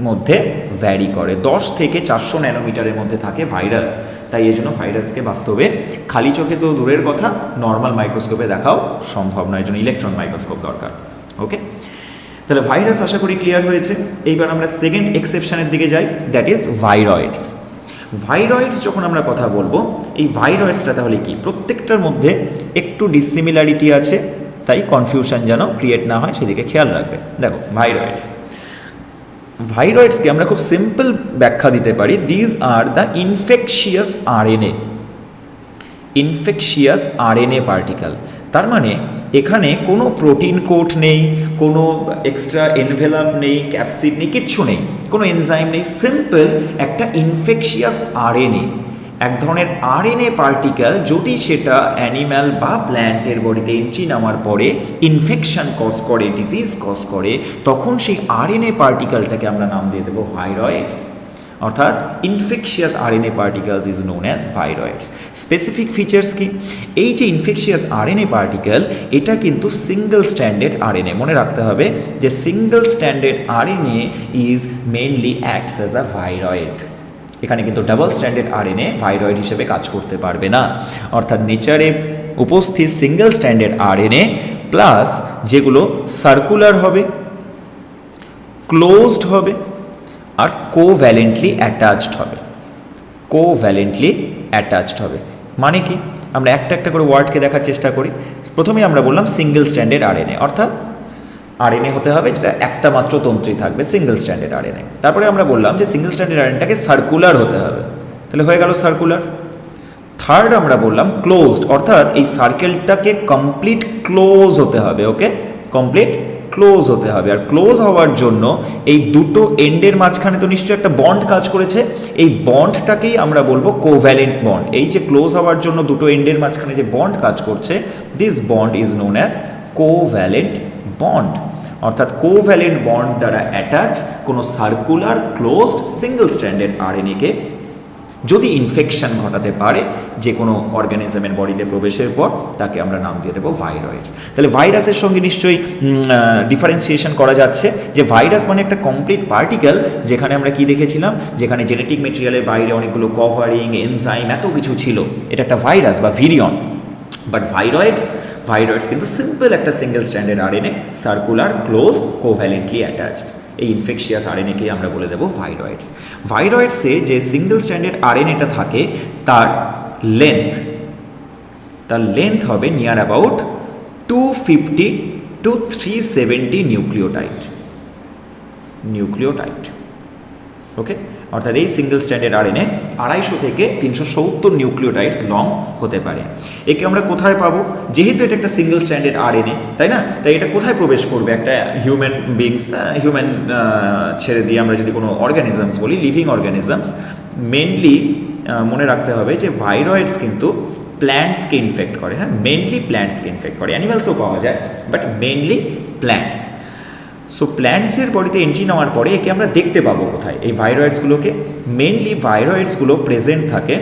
মধ্যে ভ্যারি করে, 10 থেকে 400 ন্যানোমিটারের মধ্যে থাকে ভাইরাস। তাই এই জন্য ভাইরাসকে বাস্তবে খালি চোখে তো দূরের কথা, নর্মাল মাইক্রোস্কোপে দেখাও সম্ভব নয়, এই জন্য ইলেকট্রন মাইক্রোস্কোপ দরকার। ওকে, তাহলে ভাইরাস আশা করি ক্লিয়ার হয়েছে। এইবার আমরা সেকেন্ড এক্সেপশনের দিকে যাই, দ্যাট ইজ ভাইরয়েডস। ভাইরয়েডস যখন আমরা কথা বলবো, এই ভাইরয়েডসটা তাহলে কি? প্রত্যেকটার মধ্যে একটু ডিসিমিলারিটি আছে, তাই কনফিউশন যেন ক্রিয়েট না হয় সেদিকে খেয়াল রাখবে। দেখো ভাইরয়েডস, ভাইরয়েডসকে আমরা খুব সিম্পল ব্যাখ্যা দিতে পারি, these are the infectious RNA, infectious RNA particle. তার মানে এখানে কোনো প্রোটিন কোড নেই, কোনো এক্সট্রা এনভেলাপ নেই, ক্যাপসিড নেই, কিচ্ছু নেই, কোনো এনজাইম নেই, সিম্পল একটা ইনফেকশিয়াস আরএনএ, এক ধরনের আরএনএ পার্টিকেল। যদি সেটা অ্যানিম্যাল বা প্ল্যান্টের বডিতে এন্ট্রি নেওয়ার পরে ইনফেকশন কজ করে, ডিজিজ কজ করে, তখন সেই আরএনএ পার্টিকেলটাকে আমরা নাম দিয়ে দেবো ভাইরয়েডস। অর্থাৎ infectious RNA particles is known as viroids. Specific features কি? এই যে ইনফেকশিয়াস আরএনএ পার্টিকেল, এটা কিন্তু সিঙ্গেল স্ট্যান্ডার্ড আরএনএ। মনে রাখতে হবে যে single standard RNA is mainly acts as a viroid. এখানে কিন্তু ডাবল স্ট্যান্ডার্ড আরএনএ ভাইরয়েড হিসেবে কাজ করতে পারবে না। অর্থাৎ নেচারে উপস্থিত সিঙ্গেল স্ট্যান্ডার্ড আরএনএ প্লাস যেগুলো সার্কুলার হবে, ক্লোজড হবে আর কোভ্যালেন্টলি অ্যাটাচড হবে। কোভ্যালেন্টলি অ্যাটাচড হবে মানে কি, আমরা একটা একটা করে ওয়ার্ডকে দেখার চেষ্টা করি। প্রথমেই আমরা বললাম সিঙ্গেল স্ট্র্যান্ডেড আরএনএ, অর্থাৎ আরএনএ হতে হবে যেটা একটা মাত্র তন্ত্রী থাকবে, সিঙ্গেল স্ট্র্যান্ডেড আরএনএ। তারপরে আমরা বললাম যে সিঙ্গেল স্ট্র্যান্ডেড আরএনএটাকে সার্কুলার হতে হবে, তাহলে হয়ে গেল সার্কুলার। থার্ড আমরা বললাম ক্লোজড, অর্থাৎ এই সার্কেলটাকে কমপ্লিট ক্লোজ হতে হবে। ওকে, কমপ্লিট ক্লোজ হতে হবে। আর ক্লোজ হওয়ার জন্য এই দুটো এন্ডের মাঝখানে তো নিশ্চয়ই একটা বন্ড কাজ করেছে, এই বন্ডটাকেই আমরা বলবো কোভ্যালেন্ট বন্ড। এই যে ক্লোজ হওয়ার জন্য দুটো এন্ডের মাঝখানে যে বন্ড কাজ করছে, this bond is known as covalent bond. অর্থাৎ কোভ্যালেন্ট বন্ড দ্বারা অ্যাটাচ কোনো সার্কুলার ক্লোজড সিঙ্গেল স্ট্র্যান্ডেড আরএনএকে যদি ইনফেকশন ঘটাতে পারে যে কোনো অর্গানিজমের বডিতে প্রবেশের পর, তাকে আমরা নাম দিয়ে দেবো ভাইরয়েডস। তাহলে ভাইরাসের সঙ্গে নিশ্চয়ই ডিফারেন্সিয়েশন করা যাচ্ছে যে ভাইরাস মানে একটা কমপ্লিট পার্টিকেল, যেখানে আমরা কি দেখেছিলাম, যেখানে জেনেটিক মেটেরিয়ালের বাইরে অনেকগুলো কভারিং, এনজাইম, এত কিছু ছিল, এটা একটা ভাইরাস বা ভিরিয়ন। বাট ভাইরয়েডস কিন্তু সিম্পল একটা single stranded RNA, circular, close, covalently attached. এই ইনফেকশিয়াস আরএনএকে আমরা বলে দেবো ভাইরয়েডস। ভাইরয়েডসে যে সিঙ্গেল স্ট্র্যান্ডেড আরএনএটা থাকে তার লেন্থ হবে নিয়ার অ্যাবাউট 250 to 370 নিউক্লিওটাইড। ওকে, অর্থাৎ এই সিঙ্গেল স্ট্র্যান্ডেড আরএনএ 250 থেকে 370 নিউক্লিওটাইডস লং হতে পারে। একে আমরা কোথায় পাবো? যেহেতু এটা একটা সিঙ্গেল স্ট্র্যান্ডেড আরএনএ, তাই না, তাই এটা কোথায় প্রবেশ করবে? একটা হিউম্যান ছেড়ে দিয়ে আমরা যদি কোনো অর্গানিজমস বলি, লিভিং অর্গানিজমস, মেনলি মনে রাখতে হবে যে ভাইরয়েডস কিন্তু প্ল্যান্টসকে ইনফেক্ট করে। হ্যাঁ, মেনলি প্ল্যান্টসকে ইনফেক্ট করে, অ্যানিমালসও পাওয়া যায়, বাট মেনলি প্ল্যান্টস। সো প্ল্যান্টসের বডিতে এন্ট্রি নেওয়ার পরে একে আমরা দেখতে পাবো কোথায়? এই ভাইরয়েডসগুলোকে মেনলি ভাইরয়েডসগুলো প্রেজেন্ট থাকে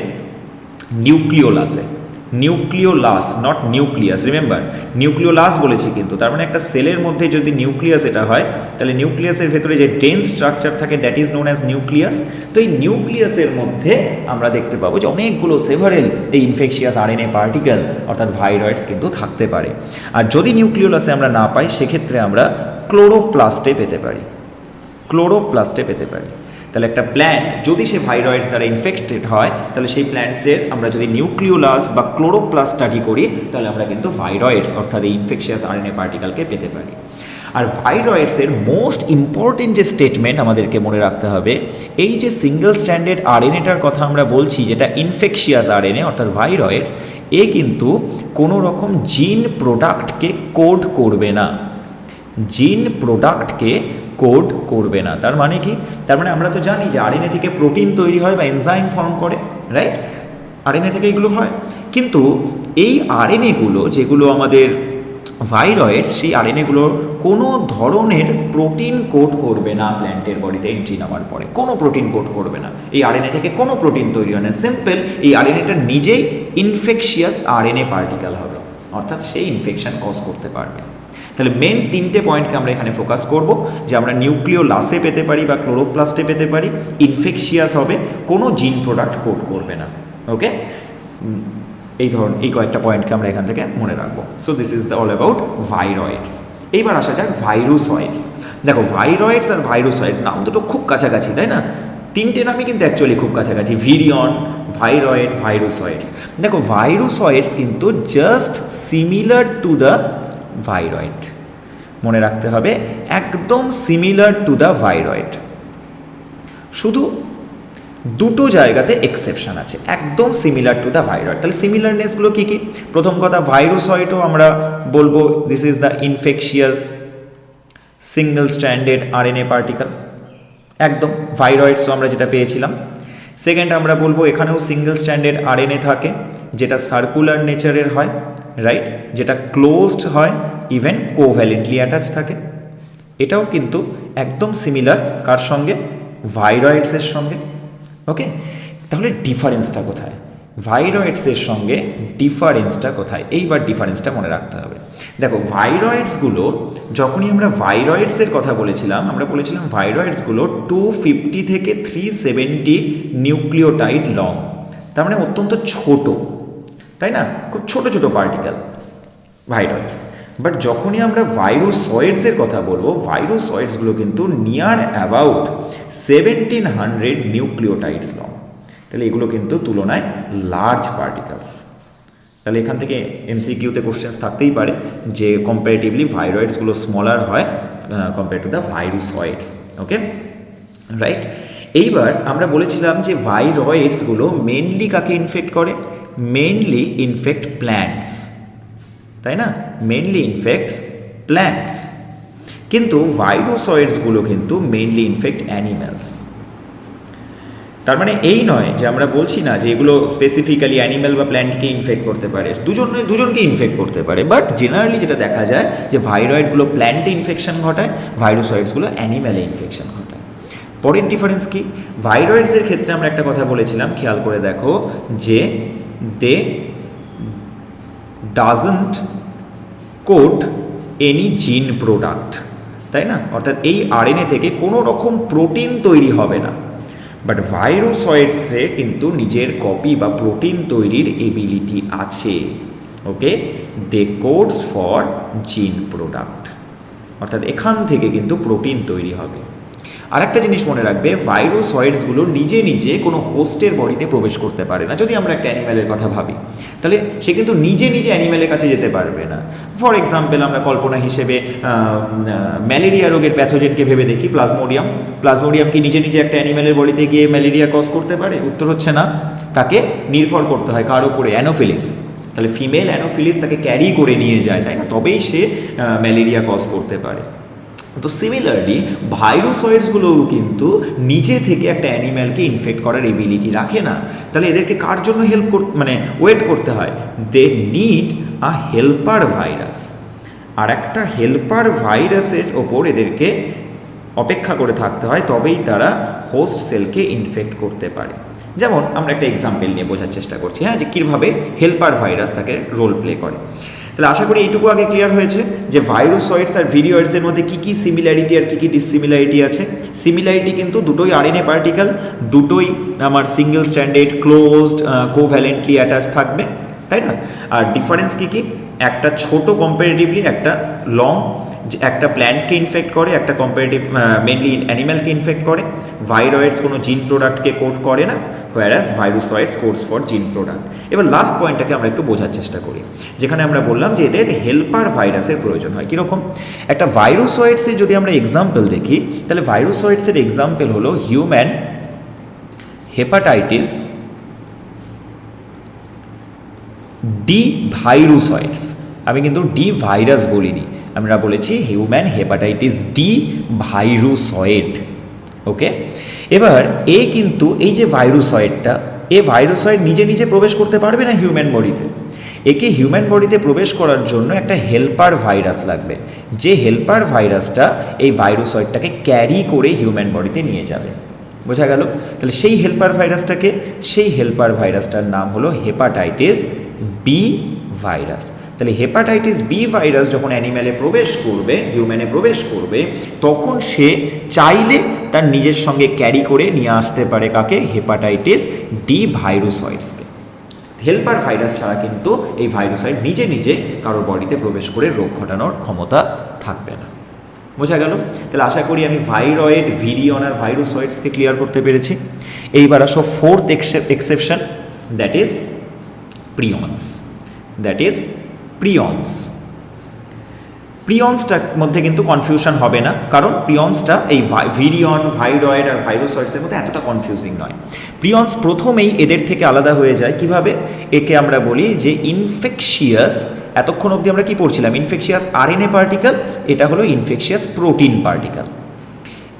নিউক্লিওলাসে। Nucleolus, not nucleus, remember nucleolus বলেছি কিন্তু, তার মানে একটা সেলের মধ্যে যদি নিউক্লিয়াস এটা হয়, তাহলে নিউক্লিয়াসের ভেতরে যে ডেন্স স্ট্রাকচার থাকে that is known as nucleus. তো এই নিউক্লিয়াসের মধ্যে আমরা দেখতে পাবো যে অনেকগুলো সেভারেল এই ইনফেকশিয়াস আরএনএ পার্টিকেল অর্থাৎ ভাইরয়েডস কিন্তু থাকতে পারে। আর যদি নিউক্লিওলাসে আমরা না পাই, সেক্ষেত্রে আমরা ক্লোরোপ্লাস্টে পেতে পারি। তাহলে একটা প্ল্যান্ট যদি সে ভাইরয়েডস দ্বারা ইনফেক্টেড হয়, তাহলে সেই প্ল্যান্টসের আমরা যদি নিউক্লিওলাস বা ক্লোরোপ্লাস্ট স্টাডি করি, তাহলে আমরা কিন্তু ভাইরয়েডস অর্থাৎ এই ইনফেকশিয়াস আরএনএ পার্টিকেলকে পেতে পারি। আর ভাইরয়েডসের মোস্ট ইম্পর্টেন্ট যে স্টেটমেন্ট আমাদেরকে মনে রাখতে হবে, এই যে সিঙ্গেল স্ট্র্যান্ডেড আরএনএটার কথা আমরা বলছি, যেটা ইনফেকশিয়াস আরএনএ অর্থাৎ ভাইরয়েডস, এ কিন্তু কোনো রকম জিন প্রোডাক্টকে কোড করবে না। তার মানে কি? তার মানে আমরা তো জানি যে আরএনএ থেকে প্রোটিন তৈরি হয় বা এনজাইম ফর্ম করে, রাইট? আরএনএ থেকে এগুলো হয়, কিন্তু এই আরএনএগুলো যেগুলো আমাদের ভাইরয়েডস, সেই আরএনএগুলোর কোনো ধরনের প্রোটিন কোড করবে না। প্ল্যান্টের বডিতে এন্ট্রি নেওয়ার পরে কোনো প্রোটিন কোড করবে না। এই আরএনএ থেকে কোনো প্রোটিন তৈরি হয় না, সিম্পল এই আরএনএটা নিজেই ইনফেকশিয়াস আরএনএ পার্টিকেল হবে, অর্থাৎ সেই ইনফেকশন কজ করতে পারবে। তাহলে মেন তিনটে পয়েন্টকে আমরা এখানে ফোকাস করব, যে আমরা নিউক্লিওলাসে পেতে পারি বা ক্লোরোপ্লাস্টে পেতে পারি, ইনফেকশিয়াস হবে, কোনো জিন প্রোডাক্ট কোড করবে না। ওকে, এই কয়েকটা পয়েন্টকে আমরা এখান থেকে মনে রাখবো। So this is all about viroids. এইবার আসা যাক ভাইরোসয়েডস। দেখো, ভাইরয়েডস আর ভাইরোসয়েডস নাম দুটো খুব কাছাকাছি, তাই না? তিনটে নামই কিন্তু অ্যাকচুয়ালি খুব কাছাকাছি, ভিরিয়ন, ভাইরয়েড, ভাইরোসয়েডস। দেখো, ভাইরোসয়েডস কিন্তু just similar to the viroid, মনে রাখতে হবে, একদম সিমিলার টু দ্য ভাইরয়েড। শুধু দুটো জায়গাতে এক্সেপশন আছে, একদম সিমিলার টু দ্য ভাইরয়েড। তাহলে সিমিলারনেসগুলো কী কী? প্রথম কথা, ভাইরোসয়েডও আমরা বলবো this is the infectious single stranded RNA particle, একদম ভাইরয়েডসও আমরা যেটা পেয়েছিলাম। সেকেন্ড, আমরা বলবো এখানেও সিঙ্গেল স্ট্র্যান্ডেড আরএনএ থাকে, যেটা সার্কুলার নেচারের হয়, রাইট, যেটা ক্লোজড হয়, ইভেন কোভ্যালেন্টলি অ্যাটাচ থাকে। এটাও কিন্তু একদম সিমিলার কার সঙ্গে? ভাইরয়েডসের সঙ্গে। ওকে, তাহলে ডিফারেন্সটা কোথায়? ভাইরয়েডসের সঙ্গে ডিফারেন্সটা কোথায়? এইবার ডিফারেন্সটা মনে রাখতে হবে। দেখো, ভাইরয়েডসগুলো, যখনই আমরা ভাইরয়েডসের কথা বলেছিলাম, আমরা বলেছিলাম ভাইরয়েডসগুলো 250 থেকে 370 নিউক্লিওটাইড লং, তার মানে অত্যন্ত ছোট, তাই না? খুব ছোট ছোট পার্টিকেল ভাইরয়েডস। বাট যখনই আমরা ভাইরোসয়েডসের কথা বলবো, ভাইরোসয়েডসগুলো কিন্তু নিয়ার অ্যাবাউট 1700 নিউক্লিওটাইডস লং। তাহলে এগুলো কিন্তু তুলনায় লার্জ পার্টিকেলস। তাহলে এখান থেকে এমসিকিউতে কোশ্চেন্স থাকতেই পারে যে কম্পারেটিভলি ভাইরয়েডসগুলো স্মলার হয় compare to the virusoids. Okay, right. এইবার আমরা বলেছিলাম যে ভাইরয়েডসগুলো মেনলি কাকে ইনফেক্ট করে? মেনলি ইনফেক্ট প্ল্যান্টস, তাই না? Mainly infects plants. কিন্তু ভাইরোসয়েডসগুলো কিন্তু মেনলি ইনফেক্ট অ্যানিম্যালস। তার মানে এই নয় যে আমরা বলছি না যে এগুলো স্পেসিফিক্যালি অ্যানিম্যাল বা প্ল্যান্টকে ইনফেক্ট করতে পারে, দুজনকে ইনফেক্ট করতে পারে। বাট জেনারেলি যেটা দেখা যায় যে ভাইরয়েডগুলো প্ল্যান্টে ইনফেকশন ঘটায়, ভাইরোসয়েডসগুলো অ্যানিম্যালে ইনফেকশন ঘটায়। পরের ডিফারেন্স কি? ভাইরয়েডসের ক্ষেত্রে আমরা একটা কথা বলেছিলাম, খেয়াল করে দেখো, যে দে ডাজন্ট কোড এনি জিন প্রোডাক্ট, তাই না? অর্থাৎ এই আরএনএ থেকে কোনো রকম প্রোটিন তৈরি হবে না। বাট ভাইরোসয়েডসে কিন্তু নিজের কপি বা প্রোটিন তৈরির এবিলিটি আছে। ওকে, দে কোডস ফর জিন প্রোডাক্ট, অর্থাৎ এখান থেকে কিন্তু প্রোটিন তৈরি হবে। আরেকটা জিনিস মনে রাখবে, ভাইরোসয়েডসগুলো নিজে নিজে কোনো হোস্টের বডিতে প্রবেশ করতে পারে না। যদি আমরা একটা অ্যানিম্যালের কথা ভাবি, তাহলে সে কিন্তু নিজে নিজে অ্যানিম্যালের কাছে যেতে পারবে না। ফর এক্সাম্পল, আমরা কল্পনা হিসেবে ম্যালেরিয়া রোগের প্যাথোজেনকে ভেবে দেখি, প্লাজমোডিয়াম। প্লাজমোডিয়াম কি নিজে নিজে একটা অ্যানিম্যালের বডিতে গিয়ে ম্যালেরিয়া কজ করতে পারে? উত্তর হচ্ছে না। তাকে নির্ভর করতে হয় কার উপরে? অ্যানোফিলিস। তাহলে ফিমেল অ্যানোফিলিস তাকে ক্যারি করে নিয়ে যায়, তাই না? তবেই সে ম্যালেরিয়া কজ করতে পারে। তো সিমিলারলি ভাইরোসয়েডসগুলোও কিন্তু নিজে থেকে একটা অ্যানিম্যালকে ইনফেক্ট করার এবিলিটি রাখে না। তাহলে এদেরকে কার জন্য ওয়েট করতে হয়? They need a helper virus. আর একটা হেল্পার ভাইরাসের ওপর এদেরকে অপেক্ষা করে থাকতে হয়, তবেই তারা হোস্ট সেলকে ইনফেক্ট করতে পারে। যেমন আমরা একটা এক্সাম্পল নিয়ে বোঝার চেষ্টা করছি, হ্যাঁ, যে কীভাবে হেল্পার ভাইরাস তাকে রোল প্লে করে। তাহলে আশা করি এইটুকু আগে ক্লিয়ার হয়েছে যে ভাইরোসয়েডস আর ভিরিওয়েডসের মধ্যে কী কী সিমিলারিটি আর কী কী ডিসিমিলারিটি আছে। সিমিলারিটি কিন্তু দুটোই আরএনএ পার্টিকেল, দুটোই আমার সিঙ্গেল স্ট্যান্ডার্ড ক্লোজড কোভ্যালেন্টলি অ্যাটাচ থাকবে, তাই না? আর ডিফারেন্স কী কী? একটা ছোট কম্পারেটিভলি, একটা লং। একটা প্ল্যান্টকে ইনফেক্ট করে, একটা কম্পারেটিভ মেনলি অ্যানিম্যালকে ইনফেক্ট করে। ভাইরয়েডস কোনো জিন প্রোডাক্টকে কোড করে না, হোয়ারাস ভাইরোসয়েডস কোডস ফর জিন প্রোডাক্ট। এবার লাস্ট পয়েন্টটাকে আমরা একটু বোঝার চেষ্টা করি, যেখানে আমরা বললাম যে এদের হেল্পার ভাইরাসের প্রয়োজন হয়। কীরকম? একটা ভাইরোসয়েডসে যদি আমরা এক্সাম্পল দেখি, তাহলে ভাইরোসয়েডসের এক্সাম্পল হলো হিউম্যান হেপাটাইটিস ডি ভাইরোসয়েডস। আমি কিন্তু ডি ভাইরাস বলিনি, আমরা বলেছি হিউম্যান হেপাটাইটিস ডি ভাইরোসয়েড। ওকে, এবার কিন্তু এই যে ভাইরোসয়েডটা, এ ভাইরোসয়েড নিজে নিজে প্রবেশ করতে পারবে না হিউম্যান বডিতে। একে হিউম্যান বডিতে প্রবেশ করার জন্য একটা হেল্পার ভাইরাস লাগবে, যে হেল্পার ভাইরাসটা এই ভাইরোসয়েডটাকে ক্যারি করে হিউম্যান বডিতে নিয়ে যাবে। বোঝা গেল? তাহলে সেই হেল্পার ভাইরাসটাকে, সেই হেল্পার ভাইরাসটার নাম হলো হেপাটাইটিস বি ভাইরাস। তাহলে হেপাটাইটিস বি ভাইরাস যখন অ্যানিম্যালে প্রবেশ করবে, হিউম্যানে প্রবেশ করবে, তখন সে চাইলে তার নিজের সঙ্গে ক্যারি করে নিয়ে আসতে পারে কাকে? হেপাটাইটিস ডি ভাইরোসয়েডসকে। হেল্পার ভাইরাস ছাড়া কিন্তু এই ভাইরোসয়েড নিজে নিজে কারোর বডিতে প্রবেশ করে রোগ ঘটানোর ক্ষমতা থাকবে না। বোঝা গেল? তাহলে আশা করি আমি ভাইরয়েড, ভিরিয়ন আর ভাইরোসয়েডসকে ক্লিয়ার করতে পেরেছি। এইবার আসো fourth exception, that is prions. That is prions. প্রিয়ন্সটার মধ্যে কিন্তু কনফিউশন হবে না, কারণ প্রিয়ন্সটা এই ভিরিয়ন, ভাইরয়েড আর ভাইরোসয়েডসের মধ্যে এতটা কনফিউজিং নয়। প্রিয়ন্স প্রথমেই এদের থেকে আলাদা হয়ে যায়। কিভাবে? একে আমরা বলি যে ইনফেকশিয়াস। এতক্ষণ অবধি আমরা কি পড়ছিলাম? ইনফেকশিয়াস আরএনএ পার্টিকেল, এটা হলো infectious protein particle.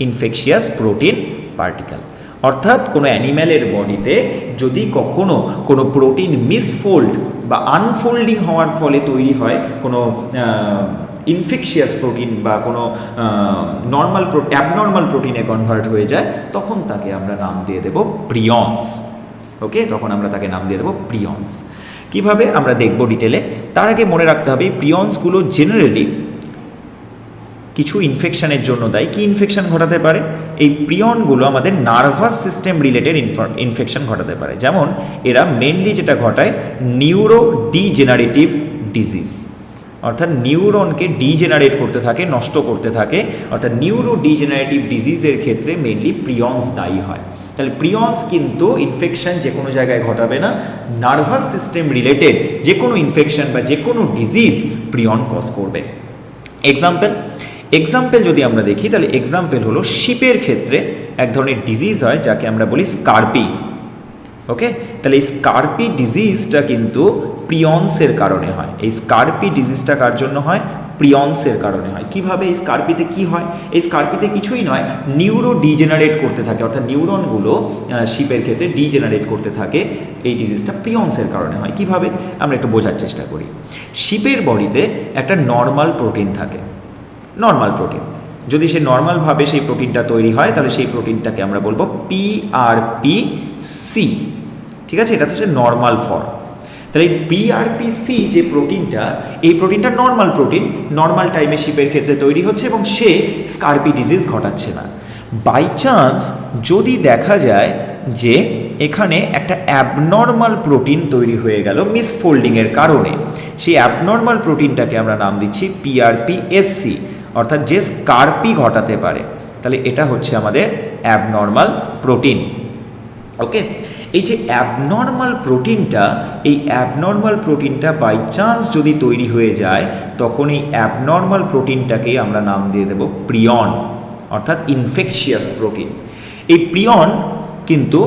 Infectious protein particle অর্থাৎ কোনো অ্যানিম্যালের বডিতে যদি কখনো কোনো প্রোটিন মিসফোল্ড বা আনফোল্ডিং হওয়ার ফলে তৈরি হয় কোনো ইনফেকশিয়াস প্রোটিন বা কোনো অ্যাবনর্মাল প্রোটিনে কনভার্ট হয়ে যায়, তখন তাকে আমরা নাম দিয়ে দেব প্রিয়ন্স। ওকে, তখন আমরা তাকে নাম দিয়ে দেব প্রিয়ন্স। কিভাবে আমরা দেখব ডিটেলে। তার আগে মনে রাখতে হবে প্রিয়ন্সগুলো জেনারেলি কিছু ইনফেকশনের জন্য দায়ী। কি ইনফেকশন ঘটাতে পারে? এই প্রিয়নগুলো আমাদের নার্ভাস সিস্টেম রিলেটেড ইনফেকশন ঘটাতে পারে। যেমন এরা মেনলি যেটা ঘটায় নিউরো ডিজেনারেটিভ ডিজিজ, অর্থাৎ নিউরনকে ডিজেনারেট করতে থাকে, নষ্ট করতে থাকে, অর্থাৎ নিউরো ডিজেনারেটিভ ডিজিজের ক্ষেত্রে মেনলি প্রিয়ন্স দায়ী হয়। তাহলে প্রিয়ন্স কিন্তু ইনফেকশন যে কোনো জায়গায় ঘটাবে না, নার্ভাস সিস্টেম রিলেটেড যে কোনো ইনফেকশন বা যে কোনো ডিজিজ প্রিয়ন কজ করবে। এক্সাম্পল যদি আমরা দেখি তাহলে এক্সাম্পল হলো শিপের ক্ষেত্রে এক ধরনের ডিজিজ হয় যাকে আমরা বলি স্কারপি। ওকে, তাহলে এই স্কারপি ডিজিজটা কিন্তু প্রিয়ন্সের কারণে হয়। এই স্কারপি ডিজিজটা কার জন্য হয়? প্রিয়ন্সের কারণে হয়। কিভাবে? এই স্কারপিতে কি হয়? এই স্কারপিতে কিছুই নয়, নিউরো ডিজেনারেট করতে থাকে, অর্থাৎ নিউরনগুলো শিপের ক্ষেত্রে ডিজেনারেট করতে থাকে। এই ডিজিজটা প্রিয়ন্সের কারণে হয়। কিভাবে? আমরা একটু বোঝার চেষ্টা করি। শিপের বডিতে একটা নর্মাল প্রোটিন থাকে, নর্মাল প্রোটিন। যদি সে নর্মালভাবে সেই প্রোটিনটা তৈরি হয় তাহলে সেই প্রোটিনটাকে আমরা বলবো PRPC। ঠিক আছে, এটা তো হচ্ছে নর্মাল ফর্ম। তাহলে এই PRPC যে প্রোটিনটা, এই প্রোটিনটা নর্মাল প্রোটিন, নর্মাল টাইমে শিপের ক্ষেত্রে তৈরি হচ্ছে এবং সে স্কারপি ডিজিজ ঘটাচ্ছে না। বাই চান্স যদি দেখা যায় যে এখানে একটা অ্যাবনর্মাল প্রোটিন তৈরি হয়ে গেল মিসফোল্ডিংয়ের কারণে, সেই অ্যাবনর্মাল প্রোটিনটাকে আমরা নাম দিচ্ছি PRPSC, অর্থাৎ যে স্কারপি ঘটাতে পারে। তাহলে এটা হচ্ছে আমাদের অ্যাবনর্মাল প্রোটিন। ওকে, এই যে অ্যাবনর্মাল প্রোটিনটা বাই চান্স যদি তৈরি হয়ে যায় তখন এই অ্যাবনর্মাল প্রোটিনটাকে আমরা নাম দিয়ে দেব প্রিয়ন, অর্থাৎ ইনফেকশিয়াস প্রোটিন। এই প্রিয়ন কিন্তু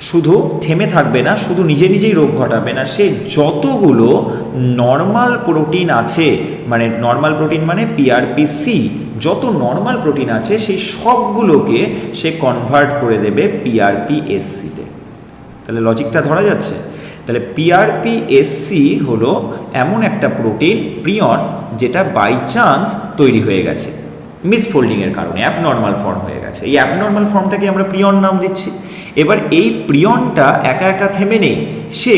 শুধু থেমে থাকবে না, শুধু নিজে নিজেই রোগ ঘটাবে না, সে যতগুলো নর্মাল প্রোটিন আছে, মানে নর্মাল প্রোটিন মানে PRPC, যত নর্মাল প্রোটিন আছে সেই সবগুলোকে সে কনভার্ট করে দেবে PRPSC-তে। তাহলে লজিকটা ধরা যাচ্ছে? তাহলে PRPSC হলো এমন একটা প্রোটিন প্রিয়ন যেটা বাই চান্স তৈরি হয়ে গেছে মিসফোল্ডিংয়ের কারণে, অ্যাবনর্মাল ফর্ম হয়ে গেছে। এই অ্যাবনর্মাল ফর্মটাকে আমরা প্রিয়ন নাম দিচ্ছি। এবার এই প্রিয়নটা একা একা থেমে নেই, সে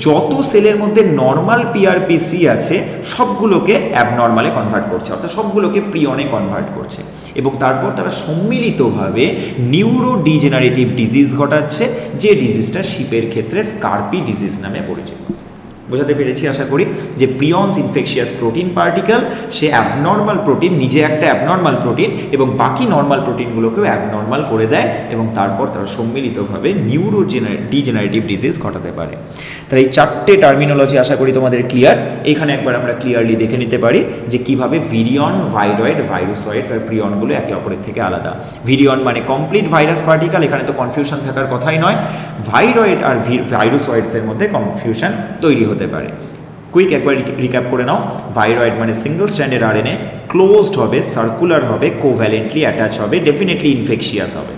যত সেলের মধ্যে নর্মাল PRPC আছে সবগুলোকে অ্যাবনর্মালে কনভার্ট করছে, অর্থাৎ সবগুলোকে প্রিয়নে কনভার্ট করছে, এবং তারপর তারা সম্মিলিতভাবে নিউরো ডিজেনারেটিভ ডিজিজ ঘটাচ্ছে, যে ডিজিজটা শিপের ক্ষেত্রে স্কারপি ডিজিজ নামে পরিচিত। বোঝাতে পেরেছি আশা করি যে প্রিয়ন্স ইনফেকশিয়াস প্রোটিন পার্টিকেল, সে অ্যাবনর্মাল প্রোটিন, নিজে একটা অ্যাবনর্মাল প্রোটিন এবং বাকি নর্মাল প্রোটিনগুলোকেও অ্যাবনর্মাল করে দেয় এবং তারপর তারা সম্মিলিতভাবে নিউরো ডিজেনারেটিভ ডিজিজ ঘটাতে পারে। তাহলে এই চারটে টার্মিনোলজি আশা করি তোমাদের ক্লিয়ার। এখানে একবার আমরা ক্লিয়ারলি দেখে নিতে পারি যে কিভাবে ভিরিয়ন, ভাইরয়েড, ভাইরোসয়েডস আর প্রিয়নগুলো একে অপরের থেকে আলাদা। ভিরিয়ন মানে কমপ্লিট ভাইরাস পার্টিকেল, এখানে তো কনফিউশন থাকার কথাই নয়। ভাইরয়েড আর ভাইরোসয়েডসের মধ্যে কনফিউশন তৈরি হতে পারে। কুইক একবার রিক্যাপ করে নাও। ভাইরয়েড মানে সিঙ্গল স্ট্র্যান্ডেড RNA, ক্লোজড হবে, সার্কুলার হবে, কোভ্যালেন্টলি অ্যাটাচ হবে, ডেফিনেটলি ইনফেকশিয়াস হবে।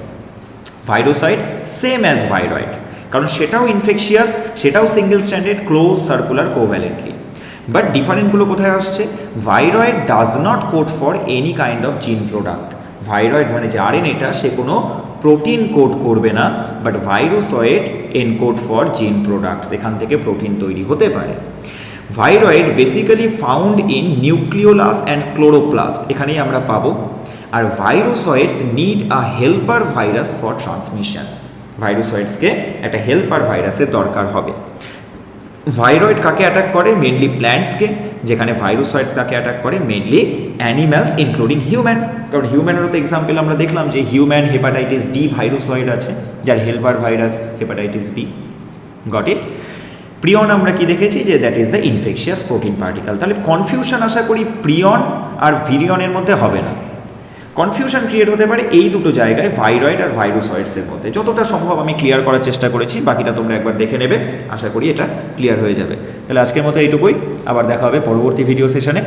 ভাইরোসয়েড সেম অ্যাজ ভাইরয়েড, কারণ সেটাও ইনফেকশিয়াস, সেটাও single stranded, close, circular, covalently. But ডিফারেন্টগুলো কোথায় আসছে? Viroid does not code for any kind of gene product. Viroid মানে যে RNA-টা সে কোনো প্রোটিন কোড করবে না, but virusoid encode for gene products, এখান থেকে প্রোটিন তৈরি হতে পারে। Viroid basically found in nucleolus and chloroplast, এখানেই আমরা পাবো। আর virusoids need a helper virus for transmission, ভাইরোসয়েডসকে একটা হেল্পার ভাইরাসের দরকার হবে। ভাইরয়েড কাকে অ্যাটাক করে? মেনলি প্ল্যান্টসকে, যেখানে ভাইরোসয়েডস কাকে অ্যাটাক করে? মেনলি অ্যানিম্যালস ইনক্লুডিং হিউম্যান, কারণ হিউম্যানেরও তো এক্সাম্পল আমরা দেখলাম যে হিউম্যান হেপাটাইটিস ডি ভাইরোসয়েড আছে, যার helper virus hepatitis B. Got it? Prion আমরা কি দেখেছি যে that is the infectious protein particle. তাহলে কনফিউশন আশা করি প্রিয়ন আর ভিরিয়নের মধ্যে হবে না। কনফিউশন ক্রিয়েট হতে পারে এই দুটো জায়গায়, ভাইরয়েড আর ভাইরোসয়েডসের মধ্যে। যতটা সম্ভব আমি ক্লিয়ার করার চেষ্টা করেছি, বাকিটা তোমরা একবার দেখে নেবে, আশা করি এটা ক্লিয়ার হয়ে যাবে। তাহলে আজকের মতো এইটুকুই, আবার দেখা হবে পরবর্তী ভিডিও সেশনে।